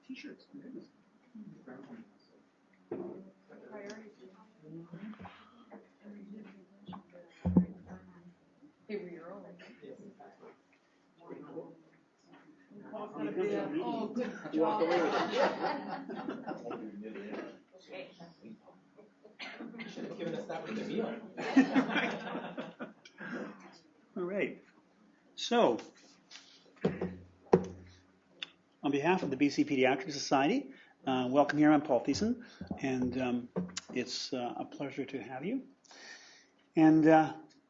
T-shirts. Oh, good job. Should have given us that with the meal. All right. So, on behalf of the BC Pediatric Society, welcome here. I'm Paul Thiessen, and it's a pleasure to have you. And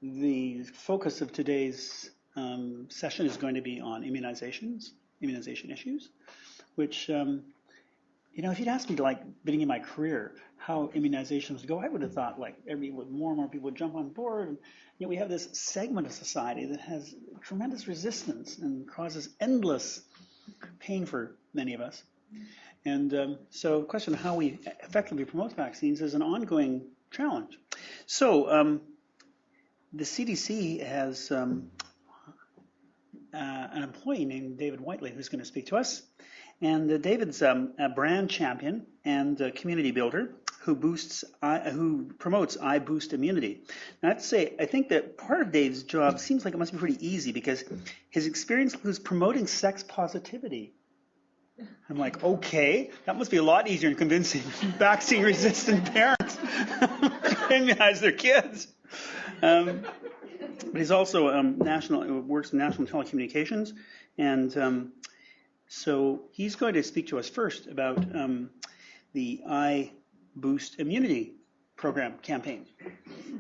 the focus of today's session is going to be on immunization issues, which, if you'd asked me, beginning in my career, how immunizations go, I would have thought, more and more people would jump on board. And yet we have this segment of society that has tremendous resistance and causes endless pain for many of us. And so the question of how we effectively promote vaccines is an ongoing challenge. So the CDC has an employee named David Whiteley who's going to speak to us. And David's a brand champion and a community builder who promotes I Boost Immunity. Now, I have to say, I think that part of Dave's job seems like it must be pretty easy because his experience includes promoting sex positivity. I'm like, okay, that must be a lot easier than convincing vaccine-resistant parents to immunize their kids. But he's also works in national telecommunications, and so he's going to speak to us first about the I Boost Immunity program campaign.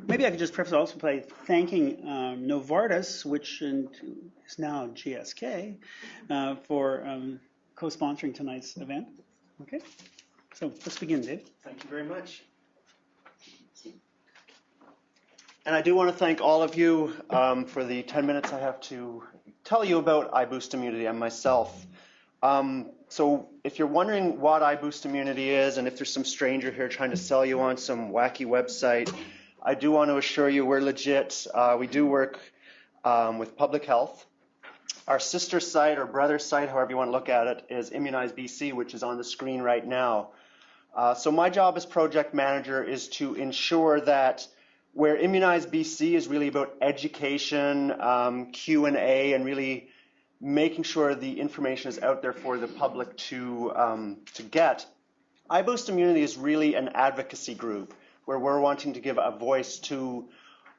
Maybe I could just preface also by thanking Novartis, which is now GSK, for co-sponsoring tonight's event. Okay, so let's begin, Dave. Thank you very much. And I do want to thank all of you for the 10 minutes I have to tell you about I Boost Immunity and myself. So if you're wondering what I Boost Immunity is, and if there's some stranger here trying to sell you on some wacky website, I do want to assure you we're legit. We do work with public health. Our sister site or brother site, however you want to look at it, is Immunize BC, which is on the screen right now. So my job as project manager is to ensure that where Immunize BC is really about education, Q&A, and really making sure the information is out there for the public to get. I Boost Immunity is really an advocacy group where we're wanting to give a voice to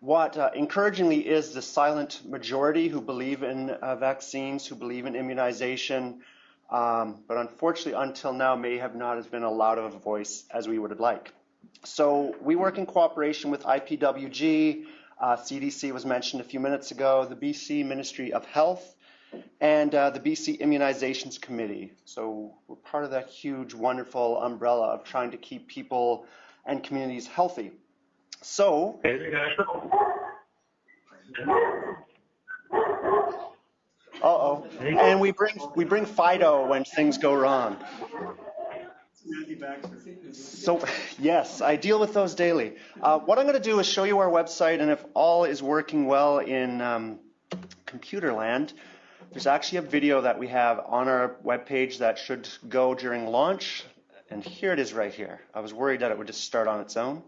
what encouragingly is the silent majority who believe in vaccines, who believe in immunization, but unfortunately until now may have not as been allowed of a voice as we would have liked. So we work in cooperation with IPWG, CDC was mentioned a few minutes ago, the BC Ministry of Health, and the BC Immunizations Committee. So we're part of that huge, wonderful umbrella of trying to keep people and communities healthy. So, and we bring Fido when things go wrong. So, yes, I deal with those daily. What I'm going to do is show you our website, and if all is working well in computer land, there's actually a video that we have on our webpage that should go during launch, and here it is right here. I was worried that it would just start on its own.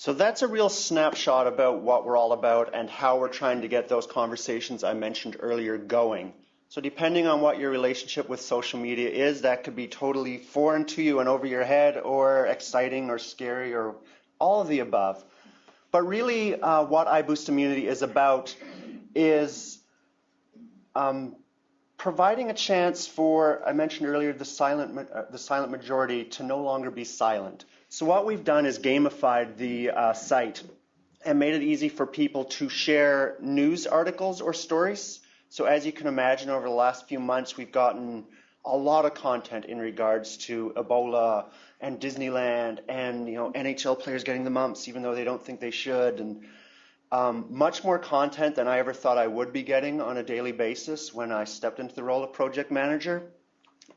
So that's a real snapshot about what we're all about and how we're trying to get those conversations I mentioned earlier going. So depending on what your relationship with social media is, that could be totally foreign to you and over your head, or exciting or scary, or all of the above. But really what iBoost Immunity is about is providing a chance for, I mentioned earlier, the silent majority to no longer be silent. So what we've done is gamified the site and made it easy for people to share news articles or stories. So as you can imagine, over the last few months, we've gotten a lot of content in regards to Ebola and Disneyland and NHL players getting the mumps even though they don't think they should, and much more content than I ever thought I would be getting on a daily basis when I stepped into the role of project manager.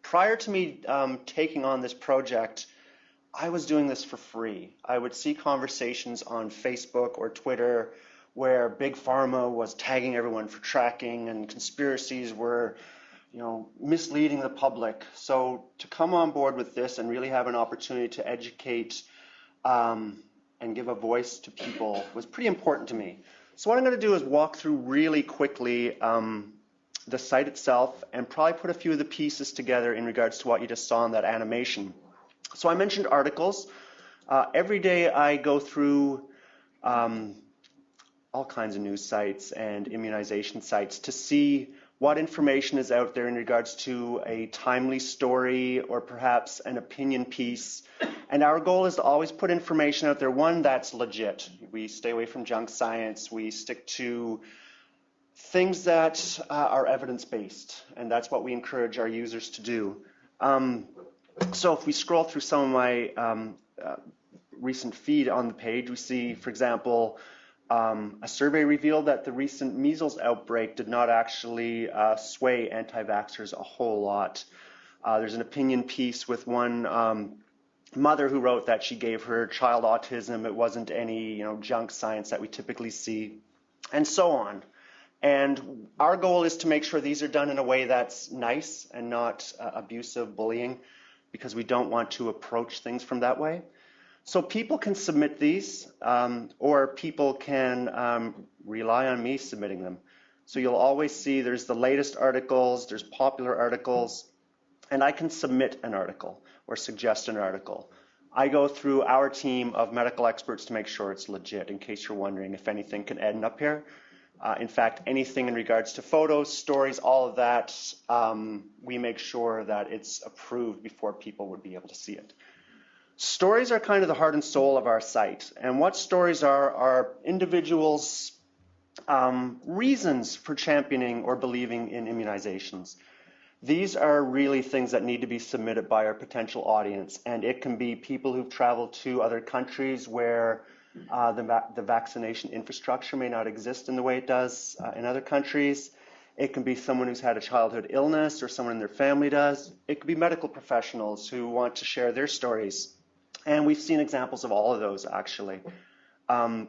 Prior to me taking on this project, I was doing this for free. I would see conversations on Facebook or Twitter where Big Pharma was tagging everyone for tracking and conspiracies were misleading the public. So to come on board with this and really have an opportunity to educate and give a voice to people was pretty important to me. So what I'm going to do is walk through really quickly the site itself and probably put a few of the pieces together in regards to what you just saw in that animation. So I mentioned articles. Every day I go through all kinds of news sites and immunization sites to see what information is out there in regards to a timely story or perhaps an opinion piece. And our goal is to always put information out there, one, that's legit. We stay away from junk science. We stick to things that are evidence-based, and that's what we encourage our users to do. So if we scroll through some of my recent feed on the page, we see, for example, a survey revealed that the recent measles outbreak did not actually sway anti-vaxxers a whole lot. There's an opinion piece with one mother who wrote that she gave her child autism. It wasn't any junk science that we typically see, and so on. And our goal is to make sure these are done in a way that's nice and not abusive, bullying, because we don't want to approach things from that way. So people can submit these, or people can rely on me submitting them. So you'll always see there's the latest articles, there's popular articles, and I can submit an article or suggest an article. I go through our team of medical experts to make sure it's legit, in case you're wondering if anything can end up here. In fact, anything in regards to photos, stories, all of that, we make sure that it's approved before people would be able to see it. Stories are kind of the heart and soul of our site. And what stories are individuals' reasons for championing or believing in immunizations. These are really things that need to be submitted by our potential audience. And it can be people who've traveled to other countries where the vaccination infrastructure may not exist in the way it does in other countries. It can be someone who's had a childhood illness or someone in their family does. It could be medical professionals who want to share their stories. And we've seen examples of all of those, actually.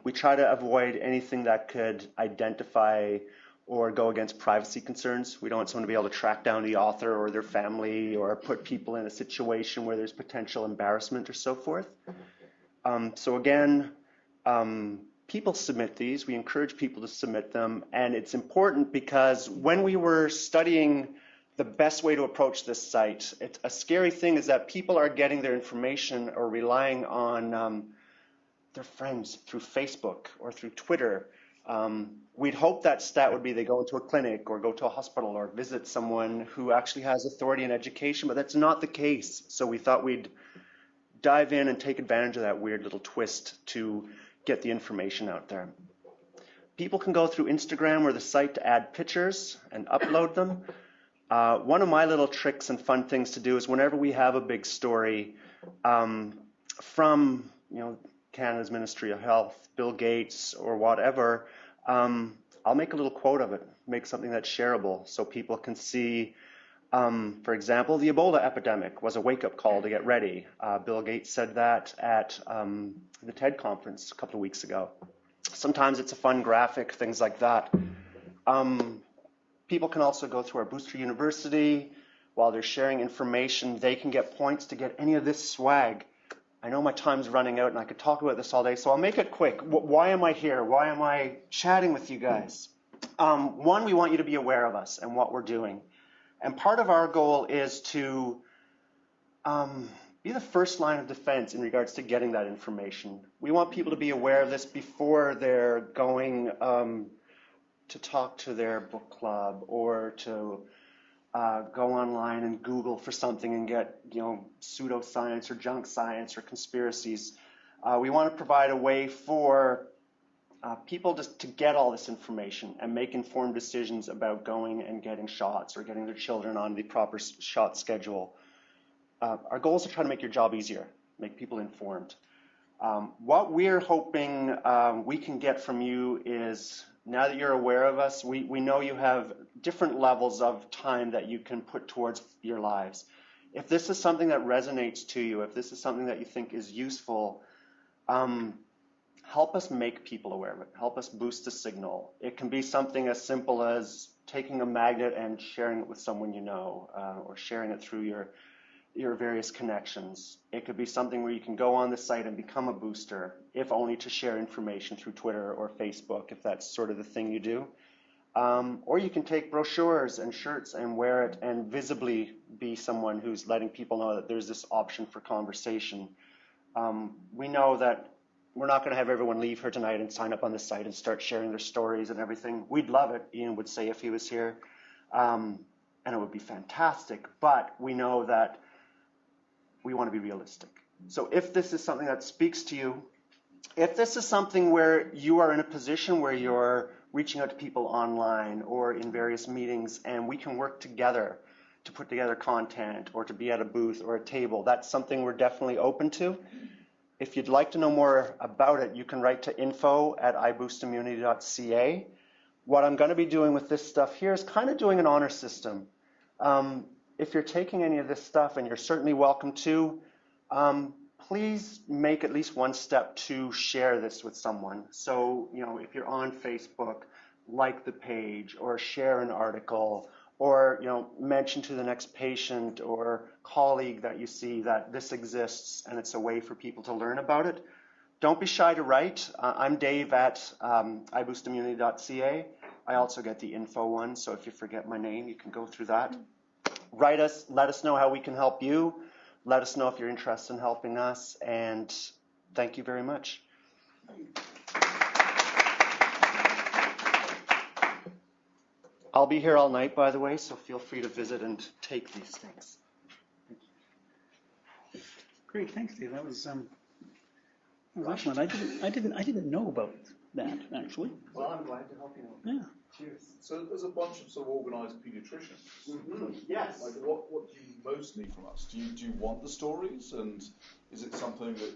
We try to avoid anything that could identify or go against privacy concerns. We don't want someone to be able to track down the author or their family or put people in a situation where there's potential embarrassment or so forth. So again, people submit these. We encourage people to submit them. And it's important because when we were studying the best way to approach this site, a scary thing is that people are getting their information or relying on their friends through Facebook or through Twitter. We'd hope that stat would be they go into a clinic or go to a hospital or visit someone who actually has authority in education, but that's not the case. So we thought we'd dive in and take advantage of that weird little twist to get the information out there. People can go through Instagram or the site to add pictures and upload them. One of my little tricks and fun things to do is whenever we have a big story from Canada's Ministry of Health, Bill Gates, or whatever, I'll make a little quote of it, make something that's shareable so people can see. For example, the Ebola epidemic was a wake-up call to get ready. Bill Gates said that at the TED conference a couple of weeks ago. Sometimes it's a fun graphic, things like that. People can also go through our Booster University. While they're sharing information, they can get points to get any of this swag. I know my time's running out and I could talk about this all day, so I'll make it quick. Why am I here? Why am I chatting with you guys? One, we want you to be aware of us and what we're doing. And part of our goal is to be the first line of defense in regards to getting that information. We want people to be aware of this before they're going to talk to their book club or to go online and Google for something and get, pseudoscience or junk science or conspiracies. We want to provide a way for people to get all this information and make informed decisions about going and getting shots or getting their children on the proper shot schedule. Our goal is to try to make your job easier, make people informed. What we're hoping we can get from you is, now that you're aware of us, we know you have different levels of time that you can put towards your lives. If this is something that resonates to you, if this is something that you think is useful, help us make people aware of it. Help us boost the signal. It can be something as simple as taking a magnet and sharing it with someone you know, or sharing it through your various connections. It could be something where you can go on the site and become a booster, if only to share information through Twitter or Facebook, if that's sort of the thing you do. Or you can take brochures and shirts and wear it and visibly be someone who's letting people know that there's this option for conversation. We know that we're not going to have everyone leave here tonight and sign up on the site and start sharing their stories and everything. We'd love it, Ian would say if he was here, and it would be fantastic, but we know that we want to be realistic. So if this is something that speaks to you, if this is something where you are in a position where you're reaching out to people online or in various meetings and we can work together to put together content or to be at a booth or a table, that's something we're definitely open to. If you'd like to know more about it, you can write to info@iboostimmunity.ca. What I'm going to be doing with this stuff here is kind of doing an honor system. If you're taking any of this stuff, and you're certainly welcome to, please make at least one step to share this with someone. So, if you're on Facebook, like the page or share an article or, mention to the next patient or colleague that you see that this exists and it's a way for people to learn about it. Don't be shy to write. I'm Dave at iboostimmunity.ca. I also get the info one, so if you forget my name, you can go through that. Write us, let us know how we can help you. Let us know if you're interested in helping us, and thank you very much. I'll be here all night, by the way, so feel free to visit and take these things. Great, thanks, Dave. That was excellent. I didn't know about that actually. Well, I'm glad to help you know. Yeah. Cheers. So there's a bunch of sort of organised paediatricians. Mm-hmm. Yes. Like what do you most need from us? Do you want the stories, and is it something that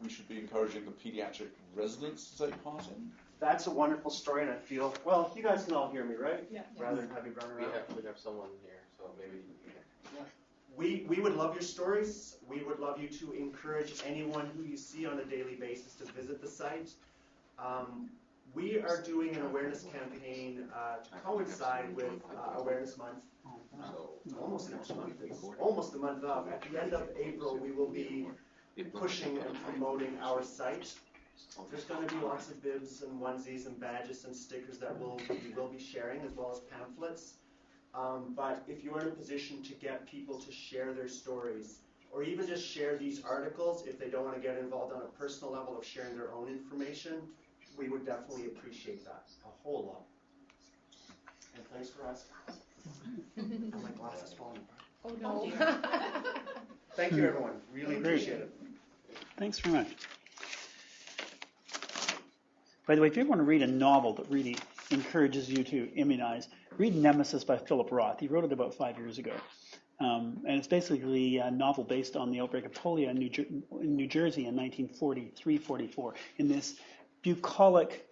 we should be encouraging the paediatric residents to take part in? That's a wonderful story, and I feel, well, you guys can all hear me, right? Yeah. Rather than have you run around. We have someone here, so maybe you can. We would love your stories. We would love you to encourage anyone who you see on a daily basis to visit the site. We are doing an awareness campaign to coincide with Awareness Month. Almost next month. It's almost a month up. At the end of April, we will be pushing and promoting our site. There's going to be lots of bibs and onesies and badges and stickers that we will be sharing, as well as pamphlets. But if you're in a position to get people to share their stories, or even just share these articles if they don't want to get involved on a personal level of sharing their own information, we would definitely appreciate that a whole lot. And thanks for asking. And my glasses falling apart. Oh, no. Thank you, everyone. Really appreciate it. Thanks very much. By the way, if you ever want to read a novel that really encourages you to immunize, read Nemesis by Philip Roth. He wrote it about 5 years ago. And it's basically a novel based on the outbreak of polio in New Jersey in 1943-44, in this bucolic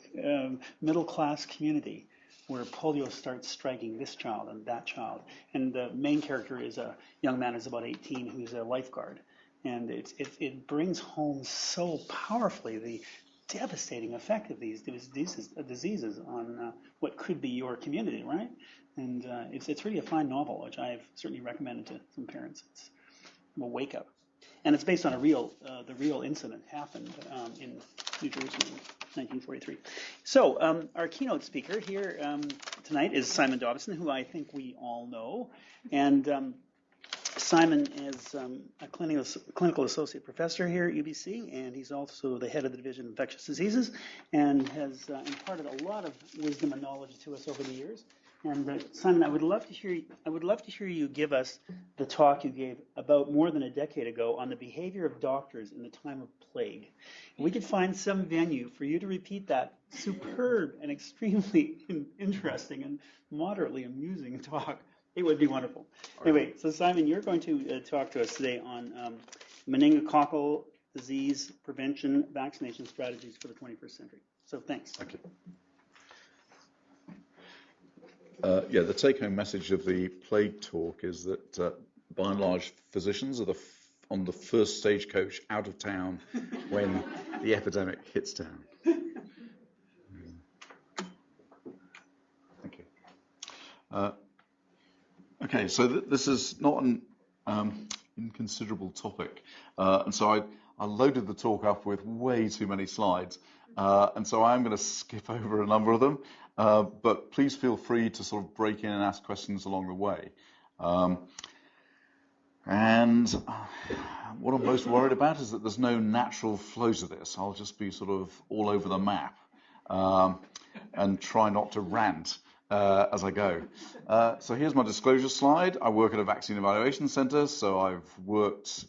middle-class community where polio starts striking this child and that child. And the main character is a young man who's about 18 who's a lifeguard. And it brings home so powerfully the devastating effect of these diseases on what could be your community, right? And it's really a fine novel, which I've certainly recommended to some parents. It's a wake-up. and it's based on the real incident happened in New Jersey in 1943. So our keynote speaker here tonight is Simon Dobson, who I think we all know, and Simon is a clinical associate professor here at UBC, and he's also the head of the Division of Infectious Diseases, and has imparted a lot of wisdom and knowledge to us over the years. And Simon, I would love to hear you give us the talk you gave about more than a decade ago on the behavior of doctors in the time of plague. If we could find some venue for you to repeat that superb and extremely interesting and moderately amusing talk, it would be wonderful. Anyway, so Simon, you're going to talk to us today on meningococcal disease prevention vaccination strategies for the 21st century. So thanks. Thank you. The take-home message of the plague talk is that, by and large, physicians are on the first stagecoach out of town when the epidemic hits town. Thank you. Okay, so this is not an inconsiderable topic, and so I loaded the talk up with way too many slides, and so I'm going to skip over a number of them, but please feel free to sort of break in and ask questions along the way. And what I'm most worried about is that there's no natural flow to this. I'll just be sort of all over the map and try not to rant as I go. So here's my disclosure slide. I work at a vaccine evaluation center, so I've worked,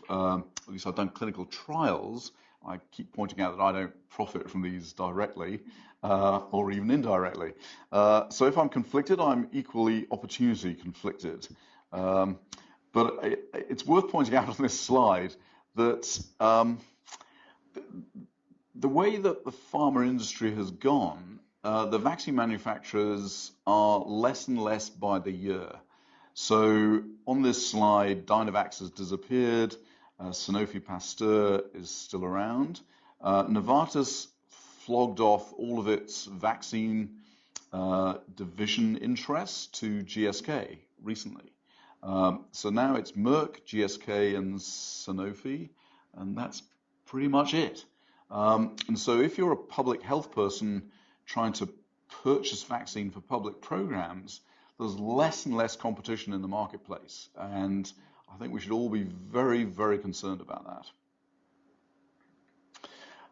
at least I've done clinical trials. I keep pointing out that I don't profit from these directly or even indirectly. So if I'm conflicted, I'm equally opportunity conflicted. But it's worth pointing out on this slide that the way that the pharma industry has gone, the vaccine manufacturers are less and less by the year. So on this slide, Dynavax has disappeared. Sanofi Pasteur is still around. Novartis flogged off all of its vaccine division interests to GSK recently. So now it's Merck, GSK, and Sanofi, and that's pretty much it. And so if you're a public health person trying to purchase vaccine for public programs, there's less and less competition in the marketplace. And I think we should all be very, very concerned about that.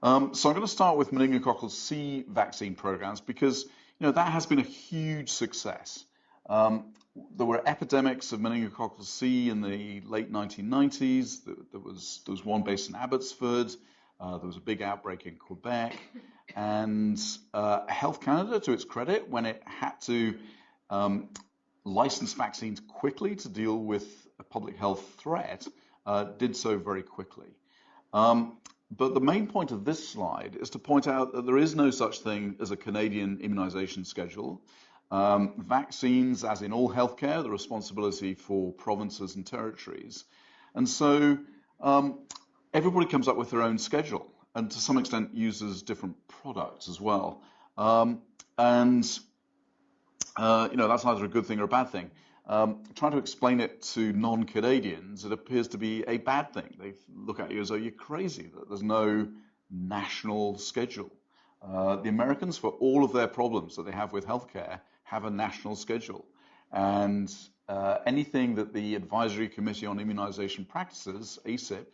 So I'm going to start with meningococcal C vaccine programs because that has been a huge success. There were epidemics of meningococcal C in the late 1990s. There was one based in Abbotsford. There was a big outbreak in Quebec. And Health Canada, to its credit, when it had to license vaccines quickly to deal with a public health threat, did so very quickly. But the main point of this slide is to point out that there is no such thing as a Canadian immunization schedule. Vaccines, as in all healthcare, the responsibility for provinces and territories. And so everybody comes up with their own schedule and to some extent uses different products as well. That's neither a good thing or a bad thing. Trying to explain it to non-Canadians, it appears to be a bad thing. They look at you as though you're crazy, that there's no national schedule. The Americans, for all of their problems that they have with healthcare, have a national schedule. And anything that the Advisory Committee on Immunization Practices, ACIP,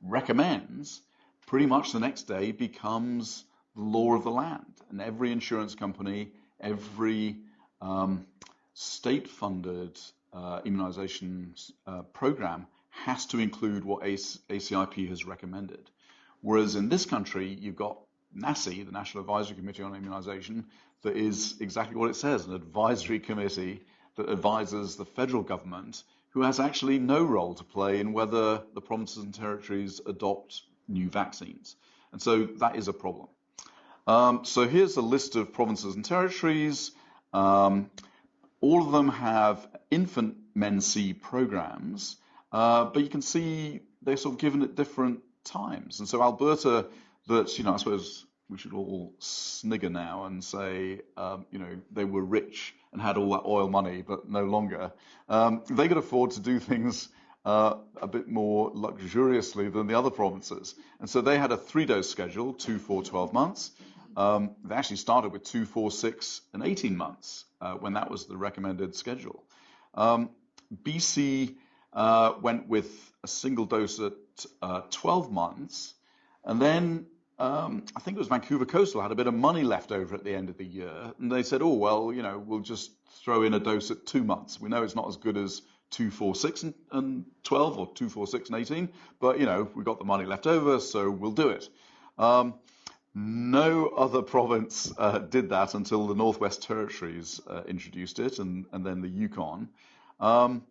recommends, pretty much the next day becomes the law of the land. And every insurance company, every state-funded immunization program has to include what ACIP has recommended. Whereas in this country, you've got NACI, the National Advisory Committee on Immunization, that is exactly what it says, an advisory committee that advises the federal government, who has actually no role to play in whether the provinces and territories adopt new vaccines. And so that is a problem. So here's a list of provinces and territories. All of them have infant MenC programs, but you can see they're sort of given at different times. And so Alberta, I suppose we should all snigger now and say, they were rich and had all that oil money, but no longer. They could afford to do things a bit more luxuriously than the other provinces. And so they had a 3-dose schedule, 2, 4, 12 months. They actually started with 2, 4, 6, and 18 months when that was the recommended schedule. BC went with a single dose at 12 months, and then I think it was Vancouver Coastal had a bit of money left over at the end of the year, and they said, oh, well, we'll just throw in a dose at 2 months. We know it's not as good as 2, 4, 6, and 12, or 2, 4, 6, and 18, but, we've got the money left over, so we'll do it. No other province did that until the Northwest Territories introduced it, and then the Yukon. But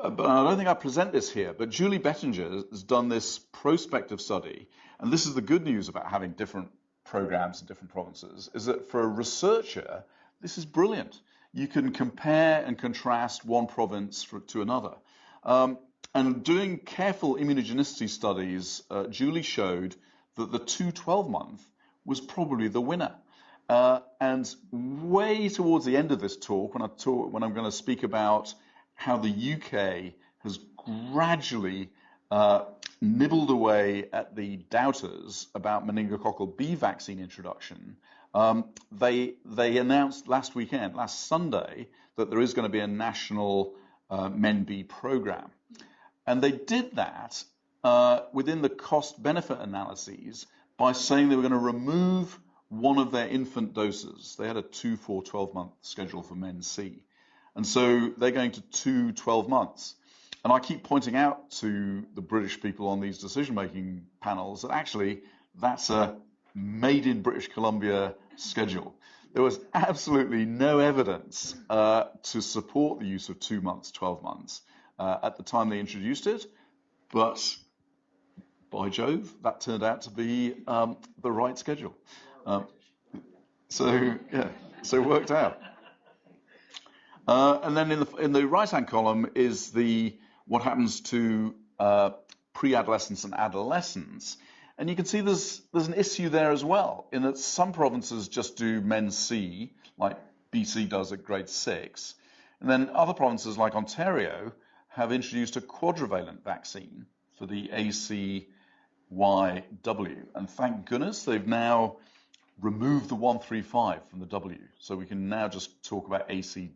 I don't think I present this here, but Julie Bettinger has done this prospective study, and this is the good news about having different programs in different provinces, is that for a researcher, this is brilliant. You can compare and contrast one province to another. And doing careful immunogenicity studies, Julie showed that the 2-12-month was probably the winner. And way towards the end of this talk, when I'm going to speak about how the UK has gradually nibbled away at the doubters about meningococcal B vaccine introduction, they announced last Sunday, that there is going to be a national Men-B program. And they did that within the cost-benefit analyses by saying they were going to remove one of their infant doses. They had a 2, 4, 12-month schedule for Men C. And so they're going to 2 12 months. And I keep pointing out to the British people on these decision-making panels that actually that's a made in British Columbia schedule. There was absolutely no evidence to support the use of 2 months, 12 months at the time they introduced it. But by Jove, that turned out to be the right schedule. So it worked out. And then in the right-hand column is what happens to pre-adolescents and adolescents. And you can see there's an issue there as well, in that some provinces just do Men C, like BC does at grade 6. And then other provinces, like Ontario, have introduced a quadrivalent vaccine for the ACYW. And thank goodness they've now removed the 135 from the W. So we can now just talk about ACYW.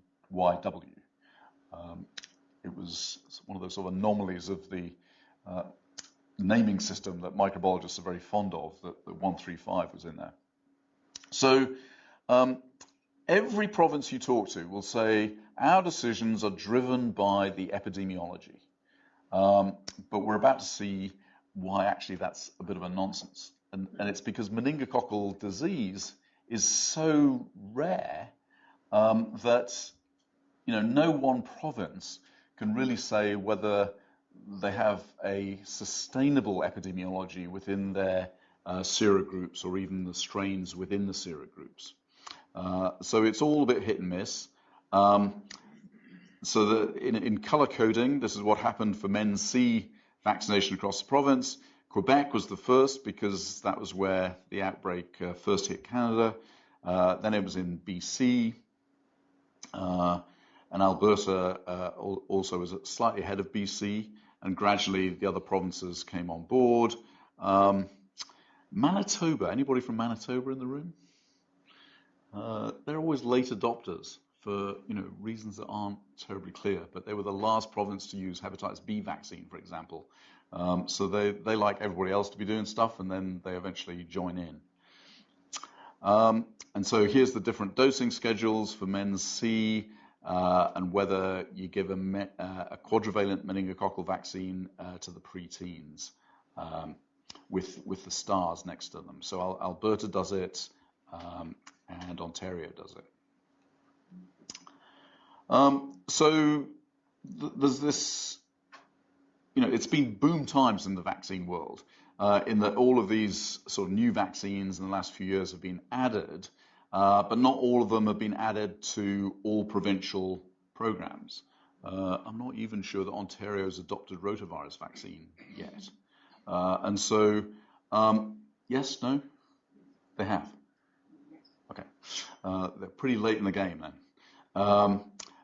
It was one of those sort of anomalies of the naming system that microbiologists are very fond of, that the 135 was in there. So every province you talk to will say, our decisions are driven by the epidemiology. But we're about to see why actually that's a bit of a nonsense. And it's because meningococcal disease is so rare that no one province can really say whether they have a sustainable epidemiology within their serogroups or even the strains within the serogroups. So it's all a bit hit and miss. So in color coding, this is what happened for Men C vaccination across the province. Quebec was the first because that was where the outbreak first hit Canada. Then it was in BC. And Alberta also was slightly ahead of BC, and gradually the other provinces came on board. Manitoba, anybody from Manitoba in the room? They're always late adopters for reasons that aren't terribly clear, but they were the last province to use hepatitis B vaccine, for example. So they like everybody else to be doing stuff, and then they eventually join in. And so here's the different dosing schedules for Men C, and whether you give a quadrivalent meningococcal vaccine to the preteens with the stars next to them. So Alberta does it, and Ontario does it. So there's this, it's been boom times in the vaccine world, in that all of these sort of new vaccines in the last few years have been added, but not all of them have been added to all provincial programs. I'm not even sure that Ontario's adopted rotavirus vaccine yet. And so, yes, no? They have. Okay. They're pretty late in the game then.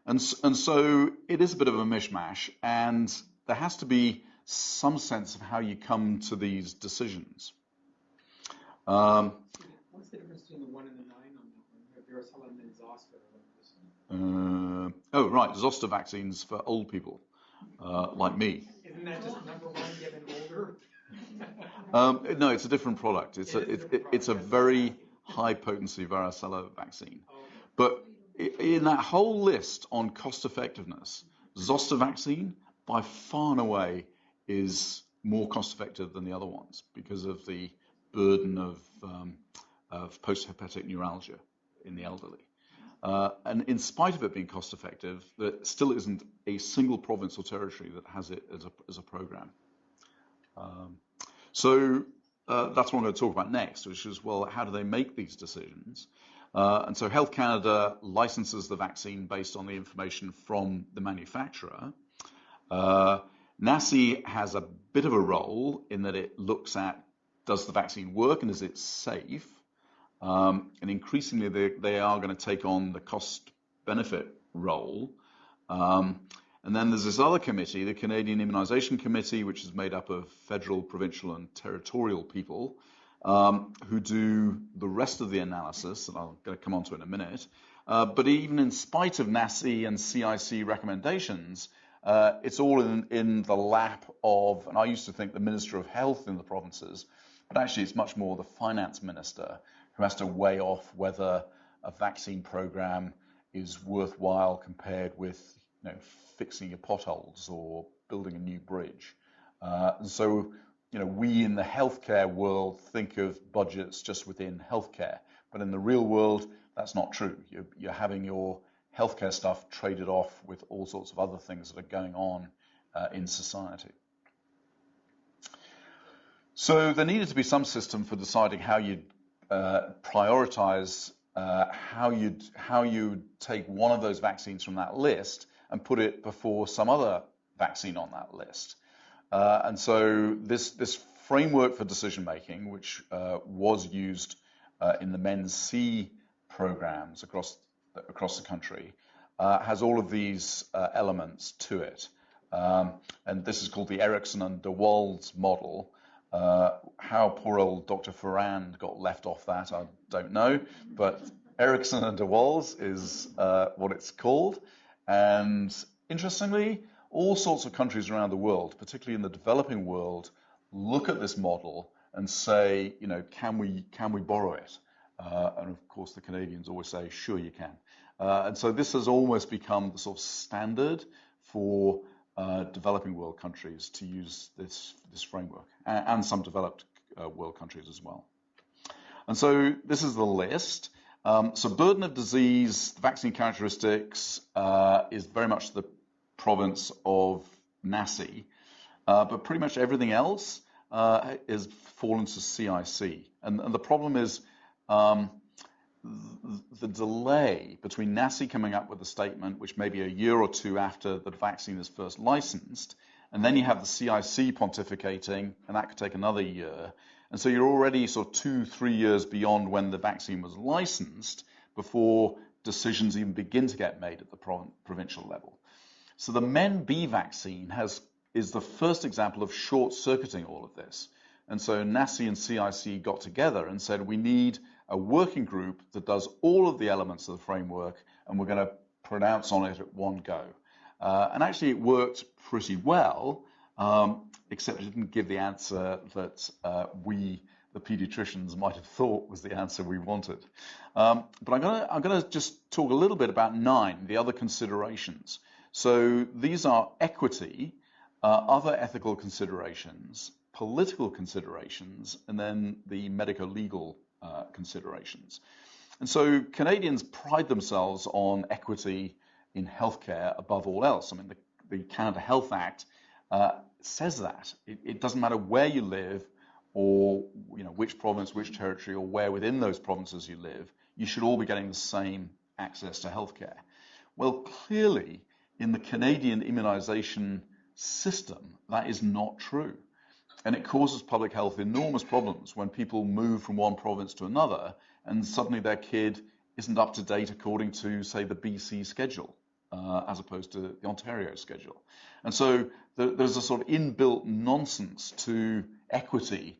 And so it is a bit of a mishmash, and there has to be some sense of how you come to these decisions. What's the difference between the 1 and the 9 on that one? You have varicella and then zoster. Oh, right, zoster vaccines for old people like me. Isn't that just number 1 getting older? No, it's a different product. It's a very high potency varicella vaccine. But in that whole list on cost effectiveness, zoster vaccine by far and away is more cost effective than the other ones because of the burden of post-herpetic neuralgia in the elderly. And in spite of it being cost effective, there still isn't a single province or territory that has it as a program. So that's what I'm going to talk about next, which is, well, how do they make these decisions? And so Health Canada licenses the vaccine based on the information from the manufacturer. NACI has a bit of a role in that it looks at, does the vaccine work and is it safe? And increasingly they are going to take on the cost-benefit role. And then there's this other committee, the Canadian Immunisation Committee, which is made up of federal, provincial and territorial people who do the rest of the analysis, and I'm going to come on to in a minute. But even in spite of NACI and CIC recommendations, it's all in the lap of, and I used to think the Minister of Health in the provinces, but actually it's much more the finance minister who has to weigh off whether a vaccine program is worthwhile compared with, fixing your potholes or building a new bridge. So, we in the healthcare world think of budgets just within healthcare, but in the real world, that's not true. You're having your healthcare stuff traded off with all sorts of other things that are going on in society. So there needed to be some system for deciding how you'd prioritize how you'd take one of those vaccines from that list and put it before some other vaccine on that list. And so this framework for decision making, which was used in the Men's C programs across the country, has all of these elements to it. And this is called the Erickson and de Walds model. How poor old Dr. Ferrand got left off that, I don't know, but Erickson and de Walds is what it's called. And interestingly, all sorts of countries around the world, particularly in the developing world, look at this model and say, can we borrow it? And of course, the Canadians always say, sure you can. And so this has almost become the sort of standard for developing world countries to use this framework, and some developed world countries as well. And so this is the list. So burden of disease, vaccine characteristics is very much the province of NACI, but pretty much everything else is fallen to CIC. And the problem is the delay between NACI coming up with a statement, which may be a year or two after the vaccine is first licensed, and then you have the CIC pontificating, and that could take another year. And so you're already sort of 2-3 years beyond when the vaccine was licensed before decisions even begin to get made at the provincial level. So the Men-B vaccine is the first example of short-circuiting all of this. And so NACI and CIC got together and said, we need a working group that does all of the elements of the framework, and we're going to pronounce on it at one go. And actually it worked pretty well, except it didn't give the answer that we, the pediatricians, might have thought was the answer we wanted. But I'm going to just talk a little bit about 9, the other considerations. So these are equity, other ethical considerations, political considerations, and then the medico-legal considerations. And so Canadians pride themselves on equity in healthcare above all else. I mean, the Canada Health Act says that. It doesn't matter where you live or which province, which territory, or where within those provinces you live, you should all be getting the same access to healthcare. Well, clearly, in the Canadian immunisation system, that is not true. And it causes public health enormous problems when people move from one province to another and suddenly their kid isn't up to date according to, say, the BC schedule. as opposed to the Ontario schedule. And so there's a sort of inbuilt nonsense to equity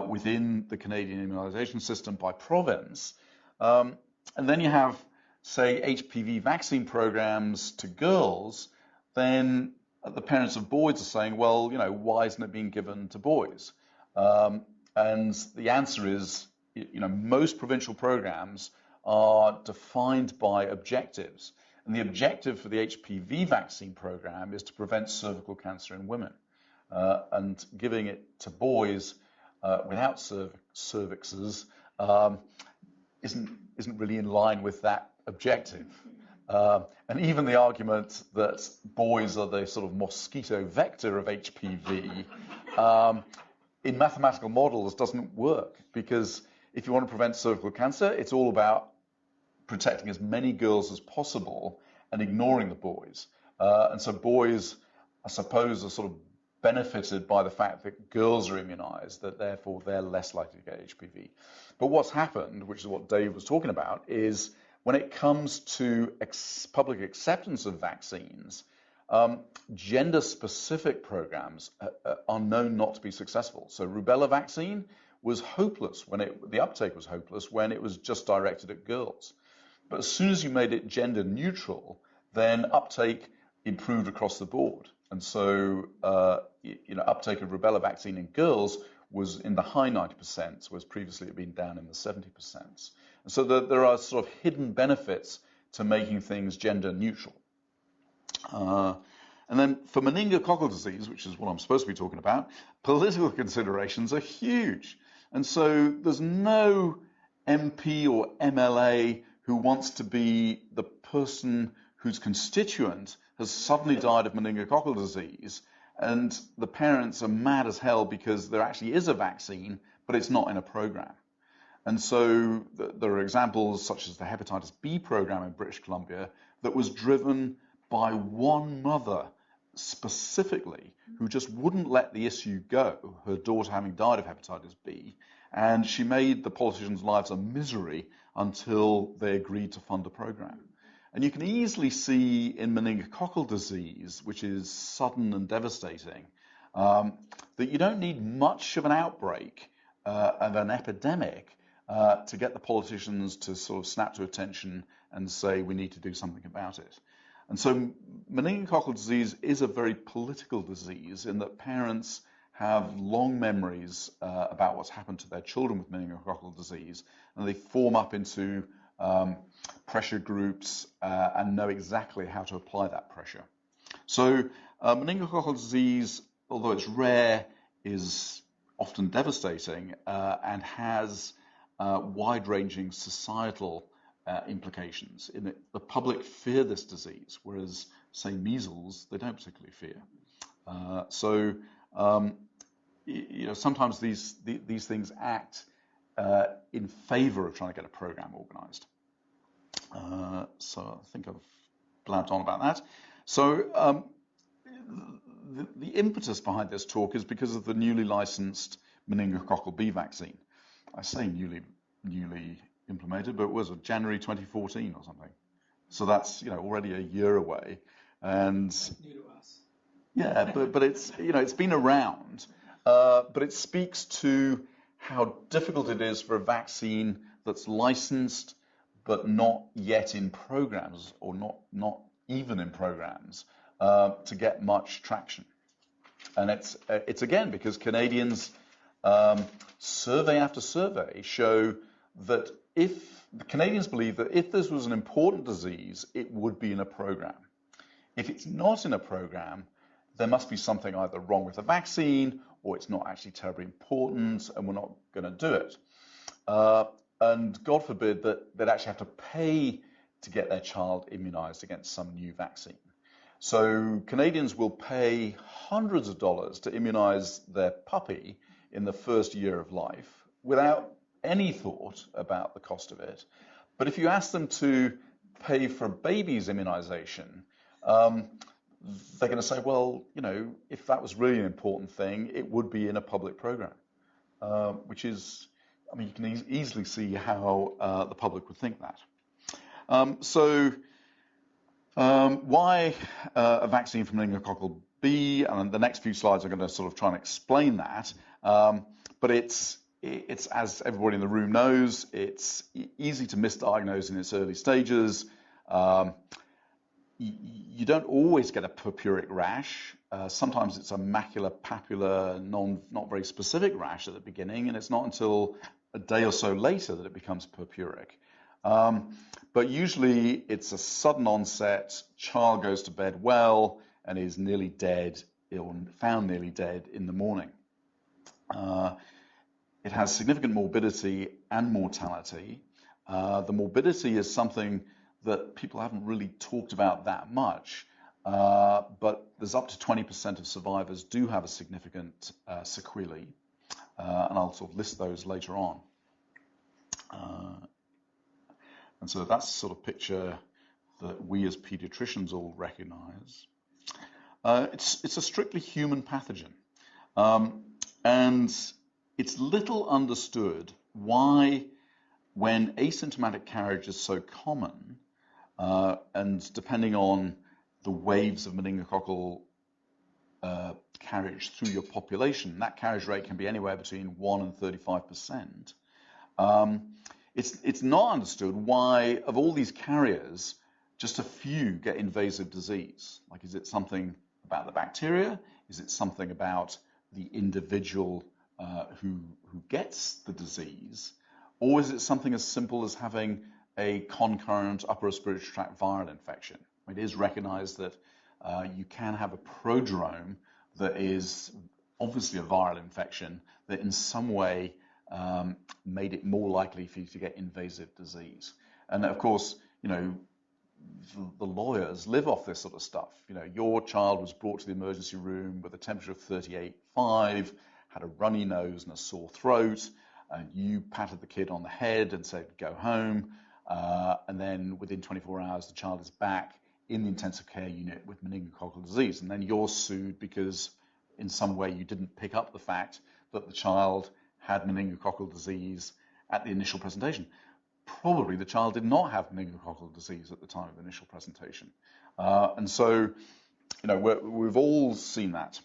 within the Canadian immunisation system by province. And then you have, say, HPV vaccine programs to girls, then the parents of boys are saying, well, why isn't it being given to boys? And the answer is, most provincial programs are defined by objectives. And the objective for the HPV vaccine program is to prevent cervical cancer in women. And giving it to boys without cervixes isn't really in line with that objective. And even the argument that boys are the sort of mosquito vector of HPV in mathematical models doesn't work, because if you want to prevent cervical cancer, it's all about protecting as many girls as possible and ignoring the boys. And so boys, I suppose, are sort of benefited by the fact that girls are immunized, that therefore they're less likely to get HPV. But what's happened, which is what Dave was talking about, is when it comes to public acceptance of vaccines, gender-specific programs are known not to be successful. So rubella vaccine was hopeless the uptake was hopeless when it was just directed at girls. But as soon as you made it gender neutral, then uptake improved across the board. And so, uptake of rubella vaccine in girls was in the high 90%, whereas previously it had been down in the 70%. And so there are sort of hidden benefits to making things gender neutral. And then for meningococcal disease, which is what I'm supposed to be talking about, political considerations are huge. And so there's no MP or MLA who wants to be the person whose constituent has suddenly died of meningococcal disease, and the parents are mad as hell because there actually is a vaccine, but it's not in a program. And so there are examples such as the hepatitis B program in British Columbia that was driven by one mother specifically who just wouldn't let the issue go, her daughter having died of hepatitis B, and she made the politicians' lives a misery until they agreed to fund a program. And you can easily see in meningococcal disease, which is sudden and devastating, that you don't need much of an outbreak of an epidemic to get the politicians to sort of snap to attention and say we need to do something about it. And so meningococcal disease is a very political disease in that parents have long memories about what's happened to their children with meningococcal disease, and they form up into pressure groups and know exactly how to apply that pressure. So meningococcal disease, although it's rare, is often devastating and has wide-ranging societal implications. In that the public fear this disease, whereas, say, measles, they don't particularly fear. Sometimes these things act in favor of trying to get a program organized. So I think I've blabbed on about that. So the impetus behind this talk is because of the newly licensed meningococcal B vaccine. I say newly implemented, but it was January 2014 or something. So that's already a year away, and New to us. yeah, but it's it's been around, but it speaks to how difficult it is for a vaccine that's licensed but not yet in programs, or not even in programs, to get much traction. And it's again because Canadians, survey after survey, show that if the Canadians believe that if this was an important disease, it would be in a program. If it's not in a program, there must be something either wrong with the vaccine, or it's not actually terribly important, and we're not going to do it. And God forbid that they'd actually have to pay to get their child immunized against some new vaccine. So Canadians will pay hundreds of dollars to immunize their puppy in the first year of life without any thought about the cost of it. But if you ask them to pay for a baby's immunization, they're going to say, well, if that was really an important thing, it would be in a public program, which is, you can easily see how the public would think that. So Why a vaccine for meningococcal B? And the next few slides are going to sort of try and explain that. But it's as everybody in the room knows, it's easy to misdiagnose in its early stages. You don't always get a purpuric rash. Sometimes it's a macular-papular, not very specific rash at the beginning, and it's not until a day or so later that it becomes purpuric. But usually it's a sudden onset, child goes to bed well, and is nearly dead, or found nearly dead in the morning. It has significant morbidity and mortality. The morbidity is something that people haven't really talked about that much, but there's up to 20% of survivors do have a significant sequelae, and I'll sort of list those later on. And so that's the sort of picture that we as pediatricians all recognize. It's a strictly human pathogen, and it's little understood why, when asymptomatic carriage is so common, and depending on the waves of meningococcal carriage through your population, that carriage rate can be anywhere between 1 and 35%. It's not understood why, of all these carriers, just a few get invasive disease. Like, is it something about the bacteria? Is it something about the individual who gets the disease? Or is it something as simple as having a concurrent upper respiratory tract viral infection? It is recognized that you can have a prodrome that is obviously a viral infection that in some way made it more likely for you to get invasive disease. And of course, the lawyers live off this sort of stuff. Your child was brought to the emergency room with a temperature of 38.5, had a runny nose and a sore throat, and you patted the kid on the head and said, go home. And then within 24 hours, the child is back in the intensive care unit with meningococcal disease. And then you're sued because in some way you didn't pick up the fact that the child had meningococcal disease at the initial presentation. Probably the child did not have meningococcal disease at the time of initial presentation. And so, we've all seen that.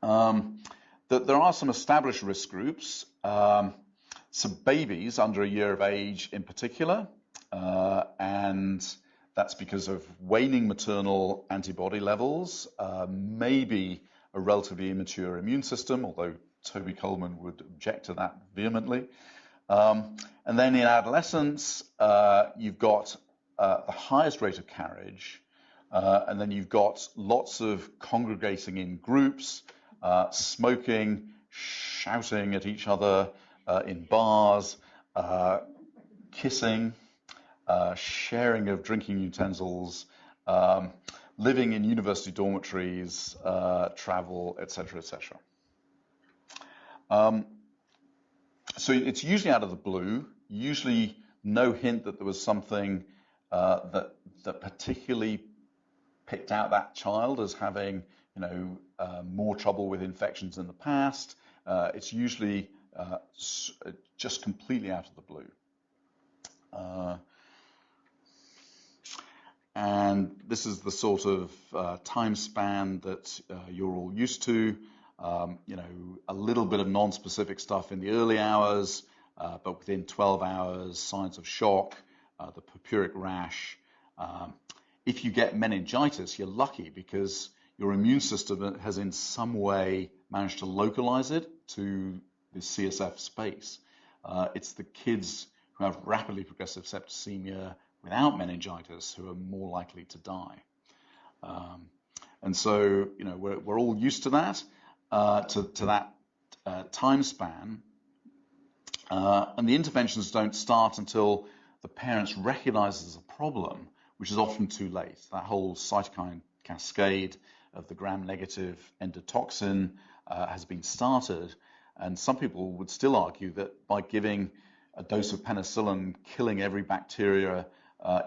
That there are some established risk groups, some babies under a year of age in particular, and that's because of waning maternal antibody levels, maybe a relatively immature immune system, although Toby Coleman would object to that vehemently. And then in adolescence, you've got the highest rate of carriage, and then you've got lots of congregating in groups, smoking, shouting at each other in bars, kissing, sharing of drinking utensils, living in university dormitories, travel, etc., etc. So it's usually out of the blue, usually no hint that there was something that particularly picked out that child as having, more trouble with infections in the past. It's usually just completely out of the blue. And this is the sort of time span that you're all used to. A little bit of non-specific stuff in the early hours, but within 12 hours, signs of shock, the purpuric rash. If you get meningitis, you're lucky because your immune system has in some way managed to localize it to the CSF space. It's the kids who have rapidly progressive septicemia without meningitis who are more likely to die. And so, we're all used to that. To that time span, and the interventions don't start until the parents recognize there's a problem, which is often too late. That whole cytokine cascade of the gram-negative endotoxin has been started, and some people would still argue that by giving a dose of penicillin, killing every bacteria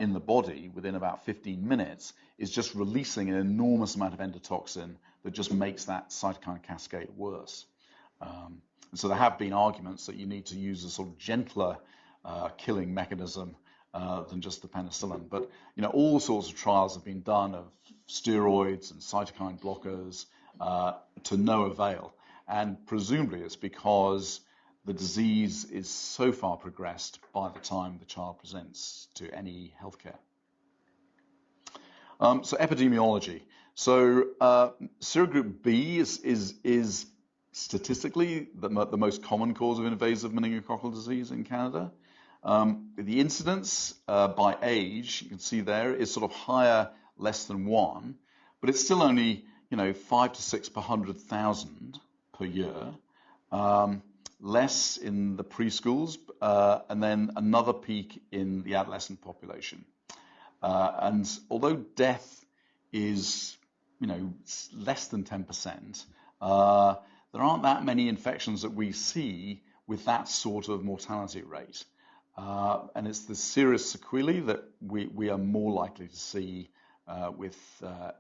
in the body within about 15 minutes is just releasing an enormous amount of endotoxin that just makes that cytokine cascade worse. So there have been arguments that you need to use a sort of gentler killing mechanism than just the penicillin. But all sorts of trials have been done of steroids and cytokine blockers to no avail, and presumably it's because the disease is so far progressed by the time the child presents to any healthcare. So epidemiology. So serogroup B is statistically the most common cause of invasive meningococcal disease in Canada. The incidence by age, you can see there, is sort of higher, less than 1, but it's still only 5 to 6 per 100,000 per year. Less in the preschools, and then another peak in the adolescent population. And although death is, less than 10%, there aren't that many infections that we see with that sort of mortality rate. And it's the serious sequelae that we are more likely to see with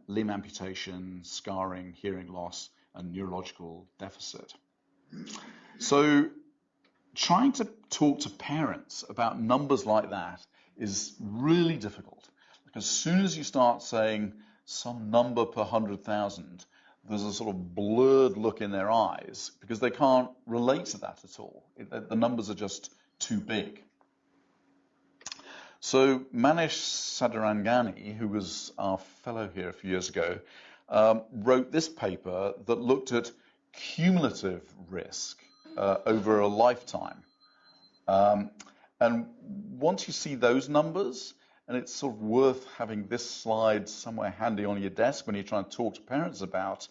limb amputation, scarring, hearing loss, and neurological deficit. So trying to talk to parents about numbers like that is really difficult. Because as soon as you start saying some number per 100,000, there's a sort of blurred look in their eyes because they can't relate to that at all. The numbers are just too big. So Manish Sadarangani, who was our fellow here a few years ago, wrote this paper that looked at cumulative risk over a lifetime. And once you see those numbers, and it's sort of worth having this slide somewhere handy on your desk when you're trying to talk to parents about